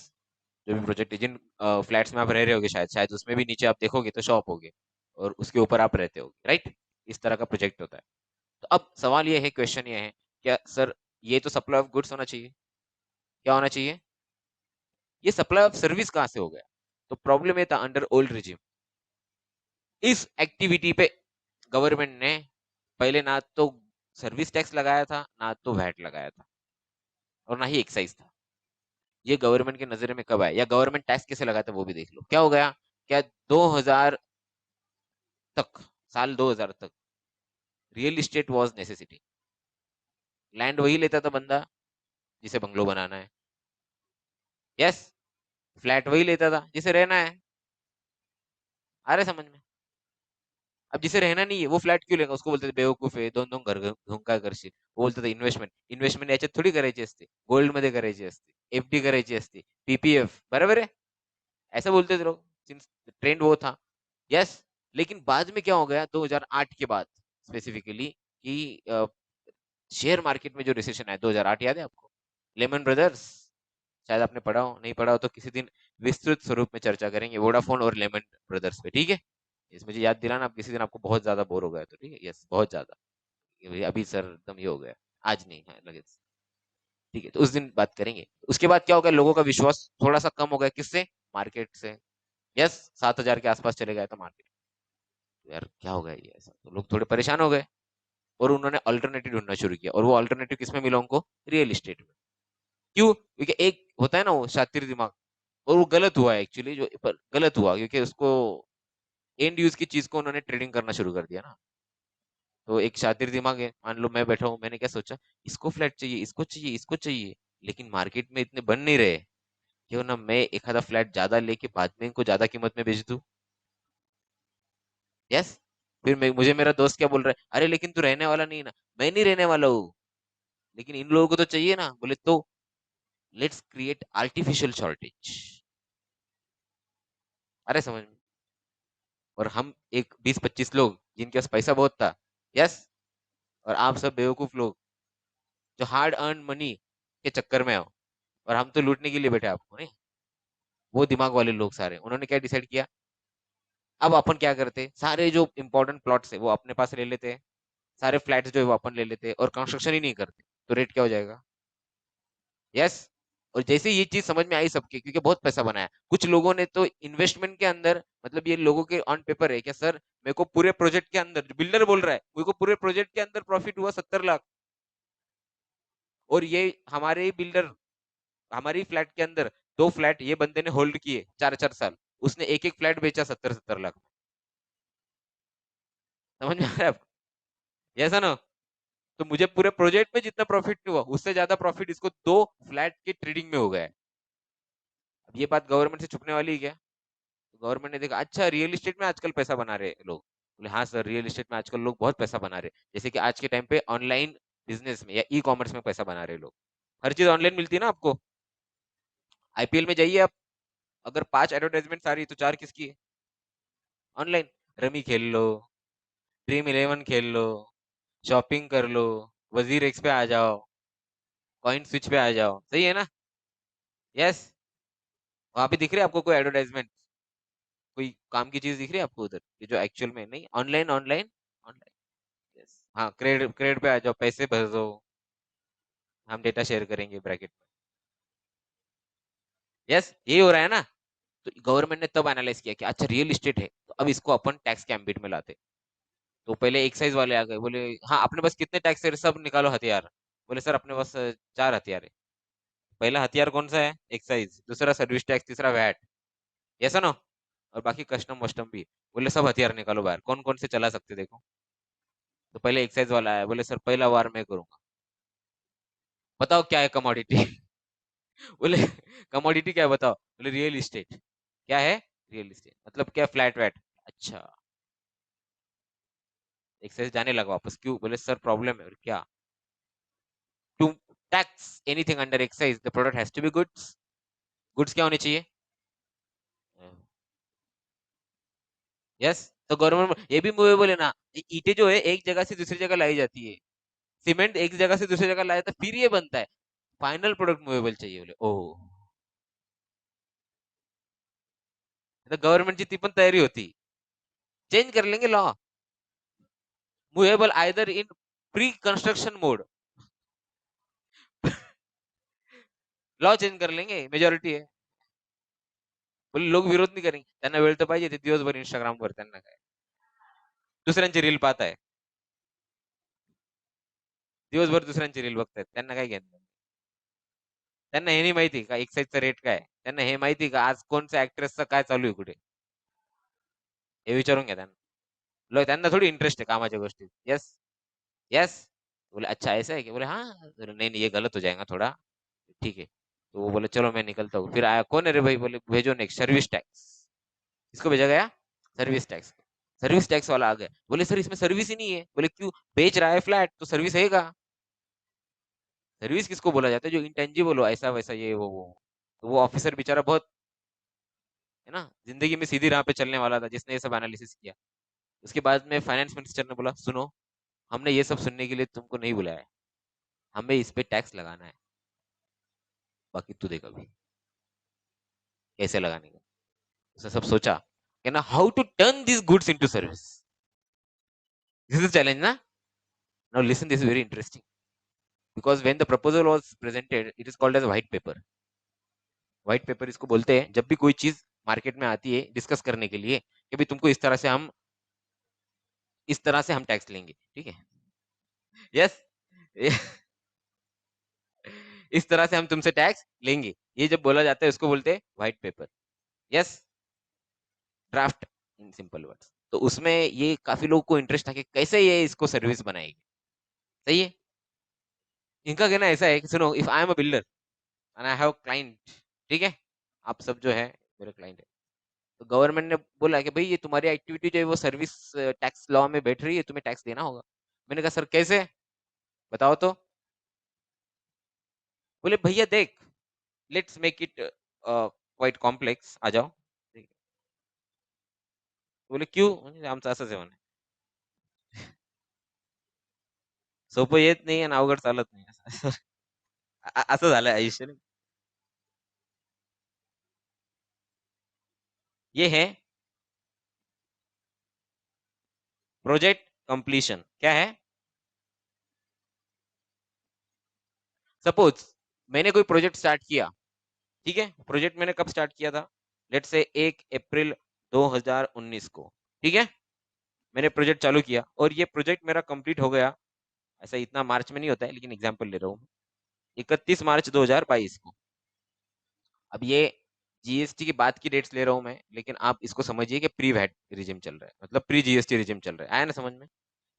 जो भी प्रोजेक्ट है, जिन फ्लैट्स में आप रह रहे होगे, शायद शायद उसमें भी नीचे आप देखोगे तो शॉप होगी और उसके ऊपर आप रहते होगे, राइट? इस तरह का प्रोजेक्ट होता है। तो अब सवाल ये है, क्वेश्चन ये है, क्या सर ये तो सप्लाई ऑफ गुड्स होना चाहिए, क्या होना चाहिए? ये सप्लाई ऑफ सर्विस कहाँ से हो गया? तो प्रॉब्लम ये था, अंडर ओल्ड रिजिम इस एक्टिविटी पे गवर्नमेंट ने पहले ना तो सर्विस टैक्स लगाया था, ना तो वैट लगाया था, और ना ही एक्साइज था। ये गवर्नमेंट के नजर में कब आया, या गवर्नमेंट टैक्स कैसे लगाता है वो भी देख लो। क्या हो गया, क्या 2000 तक, साल 2000 तक real estate was necessity. Land वही लेता था बंदा जिसे बंगलो बनाना है, यस। फ्लैट वही लेता था जिसे रहना है। आ रहे समझ में? अब जिसे रहना नहीं है वो फ्लॅट क्यों लेगा? उसको बोलते थे बेवकूफ आहे, दोन दोन घर घेऊन काय करशील? वो बोलतो ते इन्व्हेस्टमेंट, इन्व्हेस्टमेंट याच्यात थोडी करायची असते, गोल्ड मध्ये करायची असते, एफडी करायची असते, पीपीएफ, बराबर है? ऐसा बोलते थे लोग, सिंस ट्रेंड वो था, यस। लेकिन बाद में क्या हो गया 2008 के बाद स्पेसिफिकली, कि शेयर मार्केट में जो रिसेशन आया 2008, याद है आपको? लेमन ब्रदर्स, शायद आपने पढ़ा हो, नहीं पढ़ा हो तो किसी दिन विस्तृत स्वरूप में चर्चा करेंगे वोडाफोन और लेमन ब्रदर्स पे, ठीक है? इस मुझे याद दिलाना, आप किसी दिन आपको बहुत ज्यादा बोर हो गया तो, ठीक है? यस, बहुत ज्यादा। ये अभी सर एकदम ये हो गया, आज नहीं है लगे, ठीक है? तो उस दिन बात करेंगे। उसके बाद क्या हो गया, लोगों का विश्वास थोड़ा सा कम हो गया, किससे? मार्केट से। यस, 7,000 के आसपास चले गया था मार्केट। यार क्या हो गया ये ऐसा, तो लोग थोड़े परेशान हो गए और उन्होंने अल्टरनेटिव ढूंढना शुरू किया, और वो अल्टरनेटिव किसमें मिला उनको? रियल इस्टेट में। क्यों? क्योंकि एक होता है ना वो शातिर दिमाग, और वो गलत हुआ एक्चुअली, जो गलत हुआ क्योंकि उसको एंड यूज की चीज को उन्होंने ट्रेडिंग करना शुरू कर दिया ना। तो एक शातिर दिमाग है, मान लो मैं बैठा हूँ, मैंने क्या सोचा, इसको फ्लैट चाहिए, इसको चाहिए, इसको चाहिए, लेकिन मार्केट में इतने बन नहीं रहे, क्यों ना मैं एक आधा फ्लैट ज्यादा लेके बाद में इनको ज्यादा कीमत में बेच दूं। यस। फिर मुझे मेरा दोस्त क्या बोल रहा है, अरे लेकिन तू रहने वाला नहीं है ना। मैं नहीं रहने वाला हूँ, लेकिन इन लोगों को तो चाहिए ना। बोले तो लेट्स क्रिएट आर्टिफिशियल शॉर्टेज। अरे समझ में? और हम एक 20-25 लोग जिनके पास पैसा बहुत था, यस, और आप सब बेवकूफ लोग जो हार्ड अर्न मनी के चक्कर में आओ, और हम तो लूटने के लिए बैठे आपको, नहीं? वो दिमाग वाले लोग सारे, उन्होंने क्या डिसाइड किया, अब अपन क्या करते, सारे जो इंपॉर्टेंट प्लॉट्स है वो अपने पास ले लेते हैं, सारे फ्लैट्स जो है वो अपन ले लेते हैं, और कंस्ट्रक्शन ही नहीं करते, तो रेट क्या हो जाएगा? यस। और जैसे ये चीज समझ में आई सबके, क्योंकि बहुत पैसा बनाया, कुछ लोगों ने तो इन्वेस्टमेंट के अंदर, मतलब ये लोगों के ऑन पेपर है क्या सर, मेरे को पूरे प्रोजेक्ट के अंदर, जो बिल्डर बोल रहा है, मेरे को पूरे प्रोजेक्ट के अंदर प्रॉफिट हुआ 70 लाख, और ये हमारे ही बिल्डर, हमारी फ्लैट के अंदर 2 फ्लैट ये बंदे ने होल्ड किए 4-4 साल, उसने एक एक फ्लैट बेचा 70-70 लाख में। समझ में आ रहा है आपको? ऐसा ना? तो मुझे पूरे प्रोजेक्ट में जितना प्रॉफिट नहीं हुआ, उससे ज्यादा प्रॉफिट इसको 2 फ्लैट के ट्रेडिंग में हो गया है। अब ये बात गवर्नमेंट से छुपने वाली है क्या? तो गवर्नमेंट ने देखा, अच्छा रियल एस्टेट में आजकल पैसा बना रहे हैं लोग। बोले हाँ सर, रियल एस्टेट में आजकल लोग बहुत पैसा बना रहे हैं, जैसे कि आज के टाइम पे ऑनलाइन बिजनेस में या ई कॉमर्स में पैसा बना रहे हैं लोग। हर चीज ऑनलाइन मिलती है ना आपको। आईपीएल में जाइए आप, अगर 5 एडवर्टाइजमेंट आ रही तो 4 किसकी है? ऑनलाइन। रमी खेल लो, ड्रीम इलेवन खेल लो, शॉपिंग कर लो, वजीर एक्स पे आ जाओ, कॉइन स्विच पे आ जाओ, सही है ना? यस। वहां पे दिख रही है आपको कोई एडवर्टाइजमेंट, कोई काम की चीज दिख रही है आपको उधर, ये जो एक्चुअल में नहीं, ऑनलाइन ऑनलाइन ऑनलाइन। यस, हाँ, क्रेडिट क्रेडिट पे आ जाओ, पैसे भर दो, हम डेटा शेयर करेंगे ब्रैकेट में। यस, यही हो रहा है ना? तो गवर्नमेंट ने तब एनालाइज किया कि अच्छा रियल इस्टेट है, तो अब इसको अपन टैक्स के एम्बिट में लाते। तो पहले एक्साइज वाले आ गए, बोले हाँ अपने पास कितने टैक्स है, सब निकालो हथियार। बोले सर अपने पास 4 हथियार है। पहला हथियार कौन सा है? एक्साइज, दूसरा सर्विस टैक्स, तीसरा वैट, ऐसा ना? और बाकी कस्टम वस्टम भी। बोले सब हथियार निकालो बाहर, कौन कौन से चला सकते देखो। तो पहले एक्साइज वाला आया, बोले सर पहला वार मैं करूंगा, बताओ क्या है कमोडिटी। बोले कमोडिटी क्या है बताओ? बोले रियल इस्टेट। क्या है? रियल इस्टेट मतलब क्या? Flat VAT. अच्छा, एक्साइज जाने लगा वापस, क्यों? बोले सर प्रॉब्लम है। और क्या? To tax anything under excise the product has to be goods. Goods क्या होने चाहिए? यस, तो गवर्नमेंट ये भी मूवेबल है ना। ईंटें जो है एक जगह से दूसरी जगह लाई जाती है, सीमेंट एक जगह से दूसरी जगह लाया तो फिर ये बनता है, फाइनल प्रोडक्ट मूवेबल चाहिए बोले। ओह, तो गवर्नमेंटची ती पण तयारी होती, चेंज कर लेंगे law, movable either in pre construction mode, law change कर लेंगे, मेजॉरिटी है बोले, लोक विरोध नाही करेंगे, त्यांना वेळ तर पाहिजे, ते दिवसभर इंस्टाग्रामवर त्यांना काय, दुसऱ्यांची रील पाहताय, दिवसभर दुसऱ्यांची रील बघतायत, त्यांना काय घेणं, त्यांना हे नाही माहिती का एक्साईजचा रेट काय, त्यांना हे माहिती का आज कोणत्या ऍक्ट्रेसचं काय चालू आहे कुठे, हे विचारून घ्या त्यांना, त्यांना थोड़ी इंटरेस्ट है कामाच्या गोष्टी। यस, यस, बोले अच्छा ऐसा है कि, बोले हाँ, बोले, नहीं नहीं ये गलत हो जाएगा थोड़ा, ठीक है, तो वो बोले चलो मैं निकलता हूँ, फिर आया कौन है रे भाई, बोले भेजो नेक्स्ट सर्विस टैक्स, इसको भेजा गया सर्विस टैक्स, सर्विस टैक्स वाला आ गया, बोले सर इसमें सर्विस ही नहीं है, बोले क्यों, बेच रहा है फ्लैट तो सर्विस है का, सर्विस किसको बोला जाता है, जो इंटेंजिबल हो, ऐसा वैसा ये वो, तो वो ऑफिसर बेचारा बहुत है ना, जिंदगी में सीधी राह पे चलने वाला था जिसने ये सब एनालिसिस किया। उसके बाद में फाइनेंस मिनिस्टर ने बोला सुनो, हमने ये सब सुनने के लिए तुमको नहीं बुलाया है, हमें इस पे टैक्स लगाना है, बाकी तू देख अभी कैसे लगाने का। उसने सब सोचा कि ना how to turn this goods into service, this is challenge ना। Now listen, this is very interesting, because when the proposal was presented it is called as white paper. White paper इसको बोलते हैं जब भी कोई चीज मार्केट में आती है डिस्कस करने के लिए कि भाई तुमको इस तरह से हम टैक्स लेंगे, ठीक है, यस, इस तरह से हम तुमसे टैक्स लेंगे, ये जब बोला जाता है उसको बोलते हैं white paper, yes, draft in simple words. तो उसमें ये काफी लोगों को इंटरेस्ट था कि कैसे ये इसको सर्विस बनाएगी, सही है। इनका कहना ऐसा है कि सुनो, if I am a builder and I have client, ठीक है, आप सब जो है मेरे क्लाइंट है, तो गवर्नमेंट ने बोला कि भाई ये तुम्हारी एक्टिविटी जो है वो सर्विस टैक्स लॉ में बैठ रही है, तुम्हें टैक्स देना होगा। मैंने कहा सर कैसे, बताओ तो, बोले भैया देख, let's make it quite complex, आ जाओ। बोले क्यों, म्हणजे आमचं असंच आहे म्हणे, सोपं येत नाही आणि अवघड चालत नाही, असं झालं आयुष्य नाही। ये है प्रोजेक्ट कंप्लीशन, क्या है, सपोज मैंने कोई प्रोजेक्ट स्टार्ट किया, ठीक है, प्रोजेक्ट मैंने कब स्टार्ट किया था, लेट से 1 अप्रैल 2019 को, ठीक है, मैंने प्रोजेक्ट चालू किया और ये प्रोजेक्ट मेरा कंप्लीट हो गया, ऐसा इतना मार्च में नहीं होता है लेकिन एग्जांपल ले रहा हूँ, 31 मार्च 2022 को। अब ये जीएसटी की बात की डेट्स ले रहा हूँ मैं, लेकिन आप इसको समझिए कि प्री वैट रिजिम चल रहा है, मतलब प्री जीएसटी रिजिम चल रहा है, आया ना समझ में,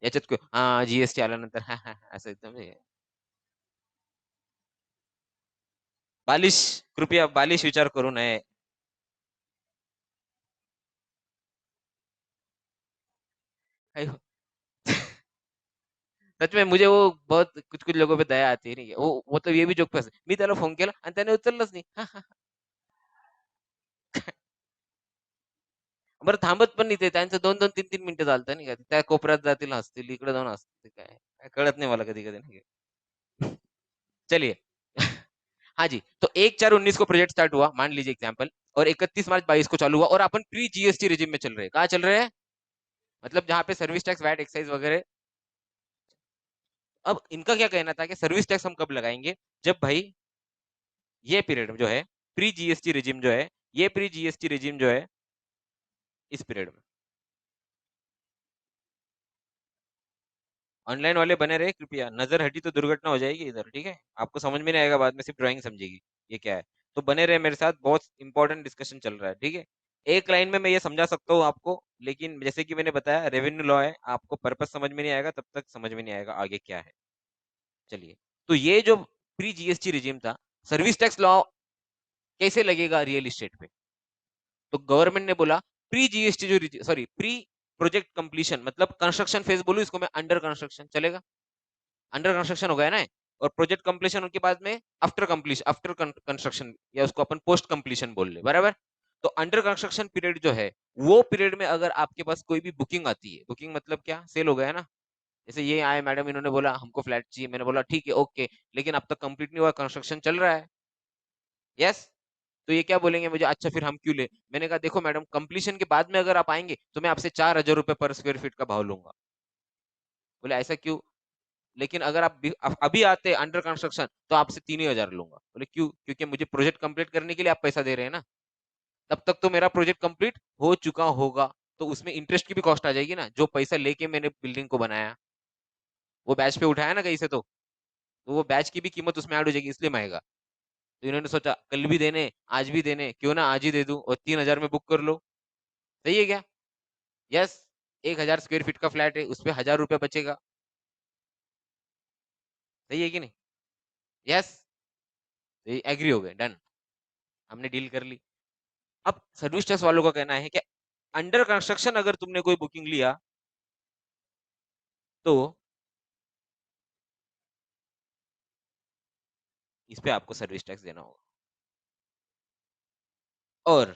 याच्यात हाँ जीएसटी आल्यानंतर असं एकदम बालिश, कृपया बालिश विचार करू नये। सच में मुझे वो बहुत कुछ कुछ लोगों पे दया आती है, नहीं वो तो ये भी जोक फस, मी त्याला फोन केला आणि त्याने उचललंच नाही, बरं थांबत पण नाही ते, त्यांचं 2-2 3-3 मिनिटं चालतं नाही का, त्या कोपऱ्यात जातील हसतील, इकडे जाऊन हसतील, काय काय कळत नाही मला कधी कधी नाही का? चलिए, हाँ जी, तो 1/4/19 को प्रोजेक्ट स्टार्ट हुआ, मान लीजिए एग्जाम्पल, और 31 मार्च 22 को चालू हुआ, और अपन प्री जीएसटी रिजिम में चल रहे हैं, कहाँ चल रहे हैं, मतलब जहां पे सर्विस टैक्स वैट एक्साइज वगैरह। अब इनका क्या कहना था कि सर्विस टैक्स हम कब लगाएंगे, जब भाई ये पीरियड जो है प्री जीएसटी रिजिम जो है, ये प्री जीएसटी रिजिम जो है इस पीरियड में, ऑनलाइन वाले बने रहे कृपया, नजर हटी तो दुर्घटना हो जाएगी इधर, ठीक है, आपको समझ में नहीं आएगा बाद में, सिर्फ ड्राइंग समझेगी ये क्या है, तो बने रहे मेरे साथ, बहुत इंपॉर्टेंट डिस्कशन चल रहा है, ठीक है। एक लाइन में मैं ये समझा सकता हूँ आपको, लेकिन जैसे कि मैंने बताया रेवेन्यू लॉ है, आपको पर्पज समझ में नहीं आएगा तब तक समझ में नहीं आएगा आगे क्या है। चलिए, तो ये जो प्री जीएसटी रिजिम था, सर्विस टैक्स लॉ कैसे लगेगा रियल इस्टेट पे, तो गवर्नमेंट ने बोला प्री जीएसटी जो, सॉरी प्री प्रोजेक्ट कंप्लीशन, मतलब कंस्ट्रक्शन फेज बोलू इसको मैं, अंडर कंस्ट्रक्शन चलेगा, अंडर कंस्ट्रक्शन हो गया ना, और प्रोजेक्ट कंप्लीशन के बाद में आफ्टर कंप्लीशन, आफ्टर कंस्ट्रक्शन, या उसको अपन पोस्ट कंप्लीशन बोल ले, बराबर। तो अंडर कंस्ट्रक्शन पीरियड जो है वो पीरियड में अगर आपके पास कोई भी बुकिंग आती है, बुकिंग मतलब क्या, सेल हो गया ना, जैसे ये आए मैडम, इन्होंने बोला हमको फ्लैट चाहिए, मैंने बोला ठीक है ओके, लेकिन अब तक कंप्लीट नहीं हुआ, कंस्ट्रक्शन चल रहा है, यस, तो ये क्या बोलेंगे मुझे, अच्छा फिर हम क्यों ले, मैंने कहा देखो मैडम, कंप्लीशन के बाद में अगर आप आएंगे तो मैं आपसे 4,000 रुपए पर स्क्वायर फीट का भाव लूंगा। बोले ऐसा क्यों, लेकिन अगर आप अभी आते अंडर कंस्ट्रक्शन तो आपसे 3,000 लूंगा। बोले क्यों, क्योंकि मुझे प्रोजेक्ट कंप्लीट करने के लिए आप पैसा दे रहे हैं ना, तब तक तो मेरा प्रोजेक्ट कंप्लीट हो चुका होगा, तो उसमें इंटरेस्ट की भी कॉस्ट आ जाएगी ना, जो पैसा लेके मैंने बिल्डिंग को बनाया वो बैच पे उठाया ना कहीं से, तो वो बैच की भी कीमत उसमें ऐड हो जाएगी, इसलिए महंगा। तो इन्होंने सोचा कल भी देने आज भी देने, क्यों ना आज ही दे दूं और 3,000 में बुक कर लो, सही है क्या, यस, 1,000 स्क्वायर फीट का फ्लैट है, उस पर 1,000 रुपया बचेगा, सही है कि नहीं, यस, तो एग्री हो गए, डन, हमने डील कर ली। अब सर्विस टैक्स वालों का कहना है कि अंडर कंस्ट्रक्शन अगर तुमने कोई बुकिंग लिया तो इस पे आपको सर्विस टैक्स देना होगा, और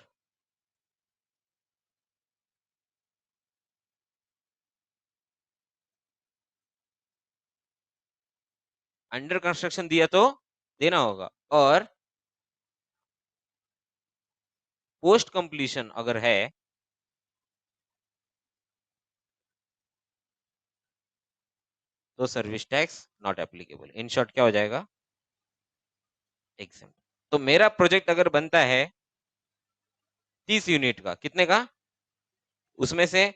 अंडर कंस्ट्रक्शन दिया तो देना होगा, और पोस्ट कंप्लीशन अगर है तो service tax not applicable, in short क्या हो जाएगा, एग्जम्प्ट। तो मेरा प्रोजेक्ट अगर बनता है 30 यूनिट का, कितने का, उसमें से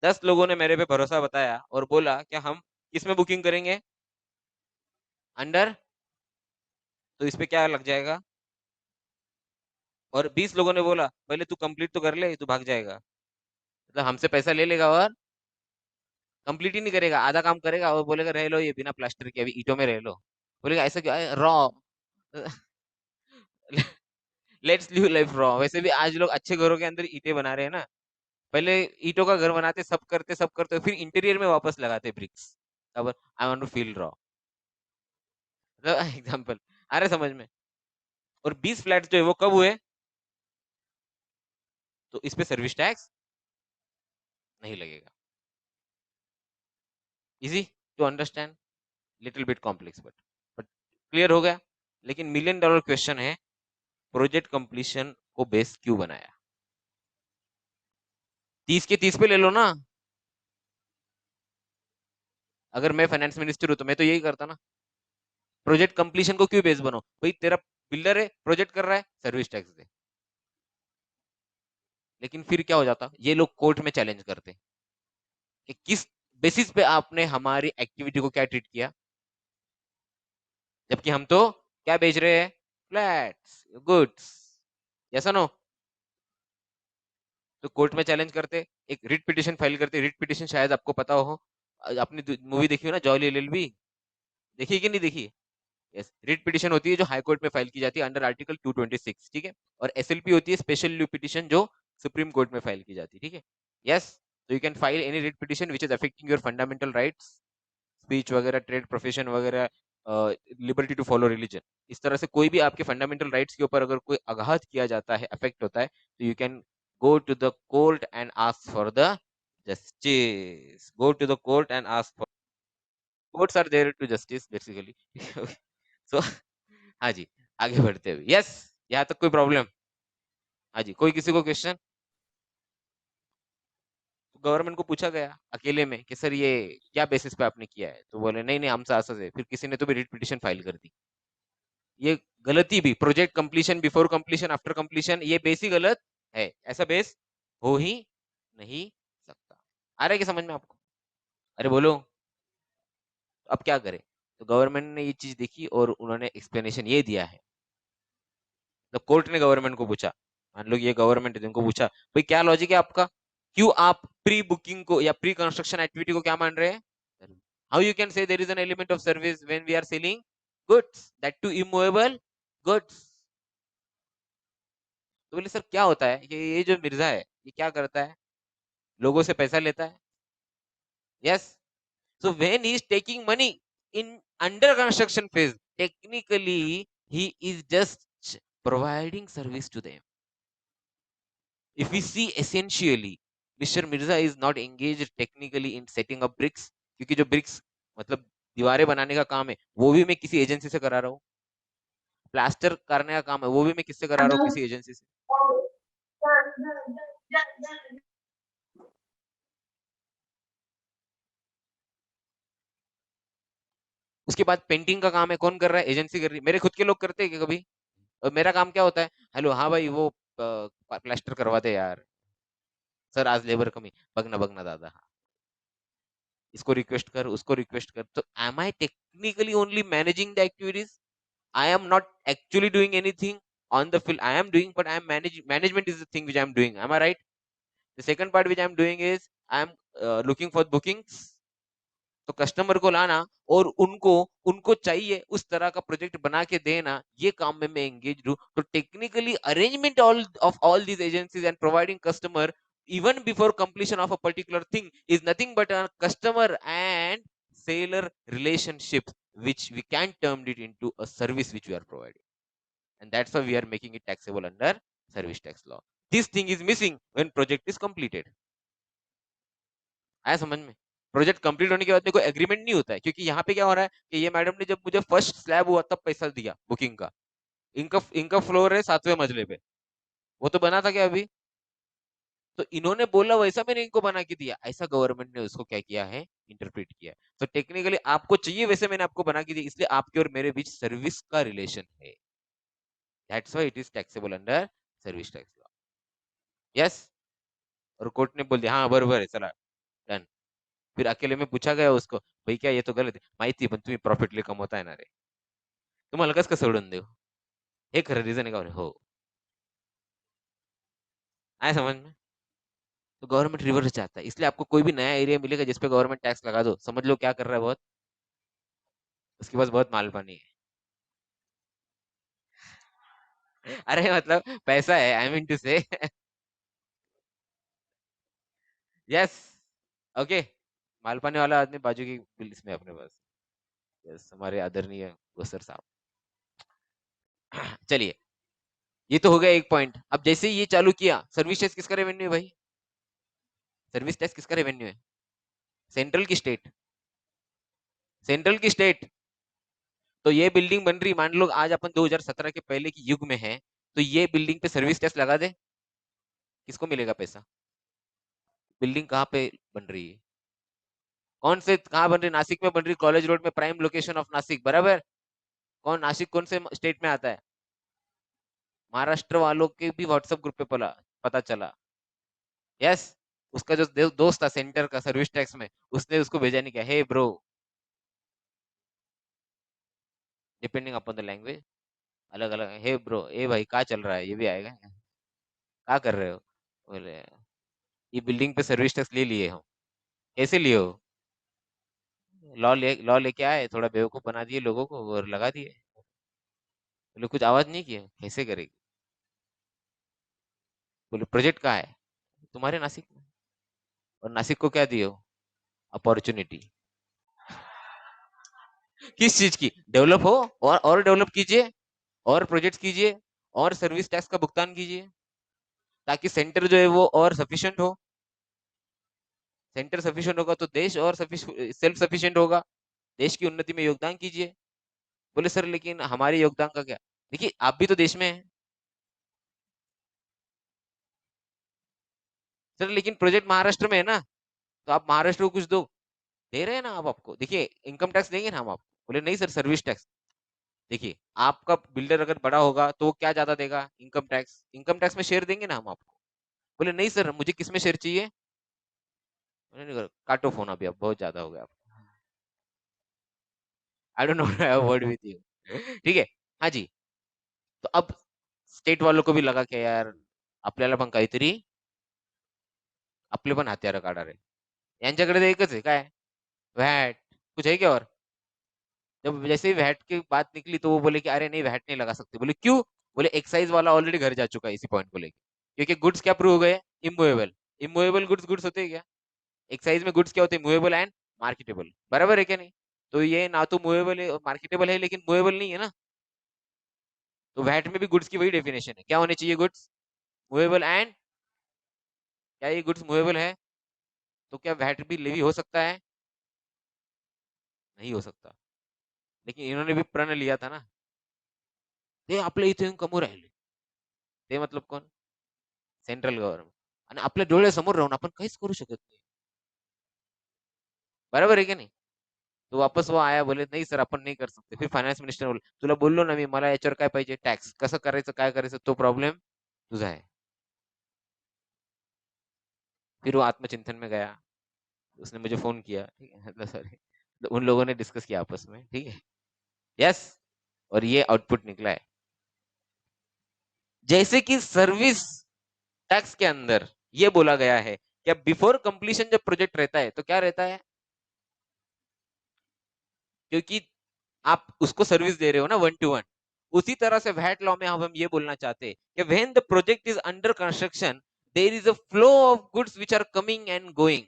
10 लोगों ने मेरे पे भरोसा बताया और बोला कि हम किसमें बुकिंग करेंगे, अंडर, तो इस पे क्या लग जाएगा, और 20 लोगों ने बोला पहले तू कंप्लीट तो कर ले, तू भाग जाएगा, मतलब हमसे पैसा ले लेगा और कंप्लीट ही नहीं करेगा, आधा काम करेगा और बोलेगा रह लो ये बिना प्लास्टर के, अभी ईंटों में रह लो, बोलेगा ऐसा क्या, raw, let's live life raw. वैसे भी आज लोग अच्छे घरों के अंदर ईंटें बना रहे हैं ना, पहले ईंटों का घर बनाते, सब करते फिर इंटीरियर में वापस लगाते ब्रिक्स, अब I want to feel raw, मतलब एग्जांपल आ रहे समझ में। और 20 फ्लैट जो है वो कब हुए, तो इस पे सर्विस टैक्स नहीं लगेगा, easy to understand, little bit complex but clear हो गया। लेकिन मिलियन डॉलर क्वेश्चन है, प्रोजेक्ट कंप्लीशन को बेस क्यों बनाया, 30 के 30 पे ले लो ना, अगर मैं फाइनेंस मिनिस्टर हूं तो मैं तो यही करता ना, प्रोजेक्ट कंप्लीशन को क्यों बेस बनो, भाई तेरा बिल्डर है प्रोजेक्ट कर रहा है, सर्विस टैक्स दे। लेकिन फिर क्या हो जाता, ये लोग कोर्ट में चैलेंज करते कि किस बेसिस पे आपने हमारी एक्टिविटी को क्या ट्रीट किया, जबकि हम तो क्या बेच रहे हैं, फ्लैट्स गुड्स, ऐसा नो, तो कोर्ट में चैलेंज करते, एक रिट पिटिशन फाइल करते, रिट पिटिशन शायद आपको पता हो, आपने मूवी देखी हो ना जॉली एलएलबी, देखी है कि नहीं देखी, यस, रिट पिटिशन होती है जो हाई कोर्ट में फाइल की जाती है अंडर आर्टिकल 226, ठीक है, और एसएलपी होती है स्पेशल ल्यू पिटिशन जो सुप्रीम कोर्ट में फाइल की जाती है, ठीक है, यस, तो you can file any writ petition which is affecting your fundamental rights, speech वगैरह, ट्रेड प्रोफेशन वगैरह, लिबर्टी टू फॉलो रिलीजन, इस तरह से कोई भी आपके फंडामेंटल राइट्स के ऊपर अगर कोई आघात किया जाता है, अफेक्ट होता है, तो you can go to the court and ask for the justice, go to the court and ask for, courts are there to justice basically. So हाँ जी, आगे बढ़ते हुए, यस, यहाँ तक कोई प्रॉब्लम, हाँ जी, कोई किसी को क्वेश्चन, गवर्नमेंट को पूछा गया अकेले में कि सर ये क्या बेसिस पे आपने किया है, तो बोले नहीं नहीं हम साहस है, फिर किसी ने तो भी रिट पिटिशन फाइल कर दी, ये गलती भी, project completion, before completion, after completion, ये बेस ही गलत है, ऐसा बेस हो ही नहीं सकता। आ रहा है कि समझ में आपको, अरे बोलो, अब क्या करें, तो गवर्नमेंट ने ये चीज देखी और उन्होंने एक्सप्लेनेशन ये दिया है, तो कोर्ट ने गवर्नमेंट को पूछा, मान लो ये गवर्नमेंट है, उनको पूछा भाई क्या लॉजिक है आपका, क्यों आप प्री बुकिंग को या प्री कंस्ट्रक्शन एक्टिविटी को क्या मान रहे हैं, how you can say there is an element of service when we are selling goods, that to immovable goods. तो बोले सर क्या होता है कि ये जो मिर्जा है ये क्या करता है, लोगों से पैसा लेता है, yes, so when he is taking money in under construction phase, technically he is just providing service to them, If we see essentially, Mr. Mirza is not engaged technically in setting up bricks, क्योंकि जो bricks मतलब दीवारें बनाने का काम है वो भी मैं किसी एजेंसी से करा रहा हूँ, प्लास्टर करने का काम है वो भी मैं किससे करा रहा हूँ, किसी एजेंसी से। उसके बाद पेंटिंग का काम है कौन कर रहा है, एजेंसी कर रही है, मेरे खुद के लोग करते हैं क्या कभी? और मेरा काम क्या होता है, हेलो हाँ भाई वो प्लास्टर करवा दे यार, सर आज लेबर कमी, बगना बगना दादा, हाँ इसको रिक्वेस्ट कर उसको रिक्वेस्ट कर, तो am I technically only managing the activities? I am not actually doing anything on the field. I am doing, but I am managing. Management is the thing which I am doing. Am I right? The second part which I am doing is I am looking for bookings. तो customer को लाना और उनको उनको चाहिए उस तरह का प्रोजेक्ट बना के देना, ये काम में मैं एंगेज हूँ। तो technically arrangement all of all these agencies and providing customer even before completion of a particular thing is nothing but a customer and seller relationship, which we can turn it into a service which we are providing, and that's why we are making it taxable under service tax law. This thing is missing when project is completed. आया समझ में? Project complete होने के बाद में कोई agreement नहीं होता है, क्योंकि यहाँ पे क्या हो रहा है कि ये मैडम ने जब मुझे फर्स्ट स्लैब हुआ तब पैसा दिया बुकिंग का, इनका फ्लोर है 7वें मंजिले पे, वो तो बना था क्या अभी? तो इन्होंने बोला वैसा मैंने इनको बना के दिया, ऐसा गवर्नमेंट ने उसको क्या किया है, इंटरप्रेट किया है। तो टेक्निकली आपको चाहिए वैसे मैंने आपको बना के दिया, इसलिए आपके और मेरे बीच सर्विस का रिलेशन है, that's why it is taxable under service tax law. Yes, और कोर्ट ने बोल दिया हाँ बरोबर है, चला डन। फिर अकेले में पूछा गया उसको, भाई क्या ये तो गलत है, माहिती पण तुम्ही प्रॉफिटली कमवता येणार आहे, तुम्हाला कसं काय सोडून देऊ, हे खरं रिझन आहे का? हो, आया समझ में? तो गवर्नमेंट रिवर्स चाहता है, इसलिए आपको कोई भी नया एरिया मिलेगा जिसपे गवर्नमेंट टैक्स लगा दो, समझ लो क्या कर रहा है बहुत, उसके पास बहुत माल पानी है। अरे मतलब पैसा है, आई मीन टू से। यस, ओके, माल पानी वाला आदमी बाजू की पुलिस में अपने पास। यस, हमारे आदरणीय गुसर साहब। चलिए, ये तो हो गया एक पॉइंट। अब जैसे ही ये चालू किया, सर्विस टैक्स किसका रेवेन्यू है भाई? सर्विस टैक्स किसका रेवेन्यू है? सेंट्रल की स्टेट? सेंट्रल की स्टेट। तो ये बिल्डिंग बन रही, मान लो आज अपन 2017 के पहले की युग में है, तो ये बिल्डिंग पे सर्विस टैक्स लगा दे, किसको मिलेगा पैसा? बिल्डिंग कहाँ पे बन रही है, कौन से कहाँ बन रही? नासिक में बन रही, कॉलेज रोड में, प्राइम लोकेशन ऑफ नासिक, बराबर। कौन नासिक कौन से स्टेट में आता है? महाराष्ट्र वालों के भी व्हाट्सएप ग्रुप पे पता चला। यस, उसका जो दोस्त था सेंटर का सर्विस टैक्स में, उसने उसको भेजा नहीं किया, hey bro, depending upon the language अलग अलग, हे ब्रो, ए भाई क्या चल रहा है, ये भी आएगा, क्या कर रहे हो? बोले ये बिल्डिंग पे सर्विस टैक्स ले लिए हम। कैसे लिए हो? लॉ लेके आए, थोड़ा बेवकूफ बना दिए लोगों को और लगा दिए। बोले कुछ आवाज नहीं किया, कैसे करेगी? बोले प्रोजेक्ट कहाँ है? तुम्हारे नासिक में। और नासिक को क्या दिए हो? अपॉर्चुनिटी। किस चीज की? डेवलप हो, और डेवलप कीजिए, और प्रोजेक्ट कीजिए, और सर्विस टैक्स का भुगतान कीजिए, ताकि सेंटर जो है वो और सफिशिएंट हो। सेंटर सफिशिएंट होगा तो देश और सेल्फ सफिशिएंट होगा, देश की उन्नति में योगदान कीजिए। बोले सर लेकिन हमारे योगदान का क्या? देखिए आप भी तो देश में हैं सर, लेकिन प्रोजेक्ट महाराष्ट्र में है ना, तो आप महाराष्ट्र को कुछ दो, दे रहे हैं ना आप, आपको देखिए इनकम टैक्स देंगे ना हम आपको। बोले नहीं सर, सर्विस टैक्स। देखिए आपका बिल्डर अगर बड़ा होगा तो वो क्या ज्यादा देगा? इनकम टैक्स, इनकम टैक्स में शेयर देंगे ना हम आपको। बोले नहीं सर, मुझे किस में शेयर चाहिए? काटो फोन अभी, अब बहुत ज्यादा हो गया। I don't know word with you. ठीक है, हाँ जी। तो अब स्टेट वालों को भी लगा कि यार आपल्याला पण काहीतरी, आपले पण हत्यारं काढा रे, यांच्याकडे तर एकच आहे काय, व्हॅट, कुछ है क्या और? जब जैसे ही वैट की बात निकली तो वो बोले कि अरे नहीं वैट नहीं लगा सकते। बोले क्यों? बोले एक्साइज वाला ऑलरेडी घर जा चुका है इसी पॉइंट को लेके, क्योंकि गुड्स क्या प्रूव हो गए? इमूवेबल। इमूवेबल गुड्स गुड्स होते हैं क्या? एक्साइज में गुड्स क्या होते हैं? मूवेबल एंड मार्केटेबल, बराबर है क्या नहीं? तो ये ना तो मूवेबल है मार्केटेबल है, लेकिन मूवेबल नहीं है ना। तो वैट में भी गुड्स की वही डेफिनेशन है, क्या होने चाहिए? गुड्स मूवेबल एंड क्या ये गुड्स मूवेबल है? तो क्या वैट भी लेवी हो सकता है? नहीं हो सकता। लेकिन इन्होंने भी प्रण लिया था ना, ते आपल्या इथे येऊन कमवू राहिले. ते मतलब कोण? Central government. आणि आपल्या डोळ्यासमोर राहून आपण काहीच करू शकत नाही. बरोबर आहे की नाही? तो वापस वो आया, बोले नहीं सर अपन नहीं कर सकते. फिर फायनान्स मिनिस्टर बोले तुला बोललो ना मी, मला याच्यावर काय पाहिजे, टॅक्स. कसं करायचं, काय करायचं, तो प्रॉब्लेम तुझा आहे. फिर वो आत्मचिंतन में गया, उसने मुझे फोन किया, ठीक है, सॉरी, तो उन लोगों ने डिस्कस किया आपस में, ठीक है, यस, और ये आउटपुट निकला है. जैसे कि सर्विस टैक्स के अंदर ये बोला गया है कि बिफोर कंप्लीशन जब प्रोजेक्ट रहता है तो क्या रहता है, क्योंकि आप उसको सर्विस दे रहे हो ना 1 to 1, उसी तरह से वैट लॉ में हम ये बोलना चाहते हैं कि when the project is under construction there is a flow of goods which are coming and going,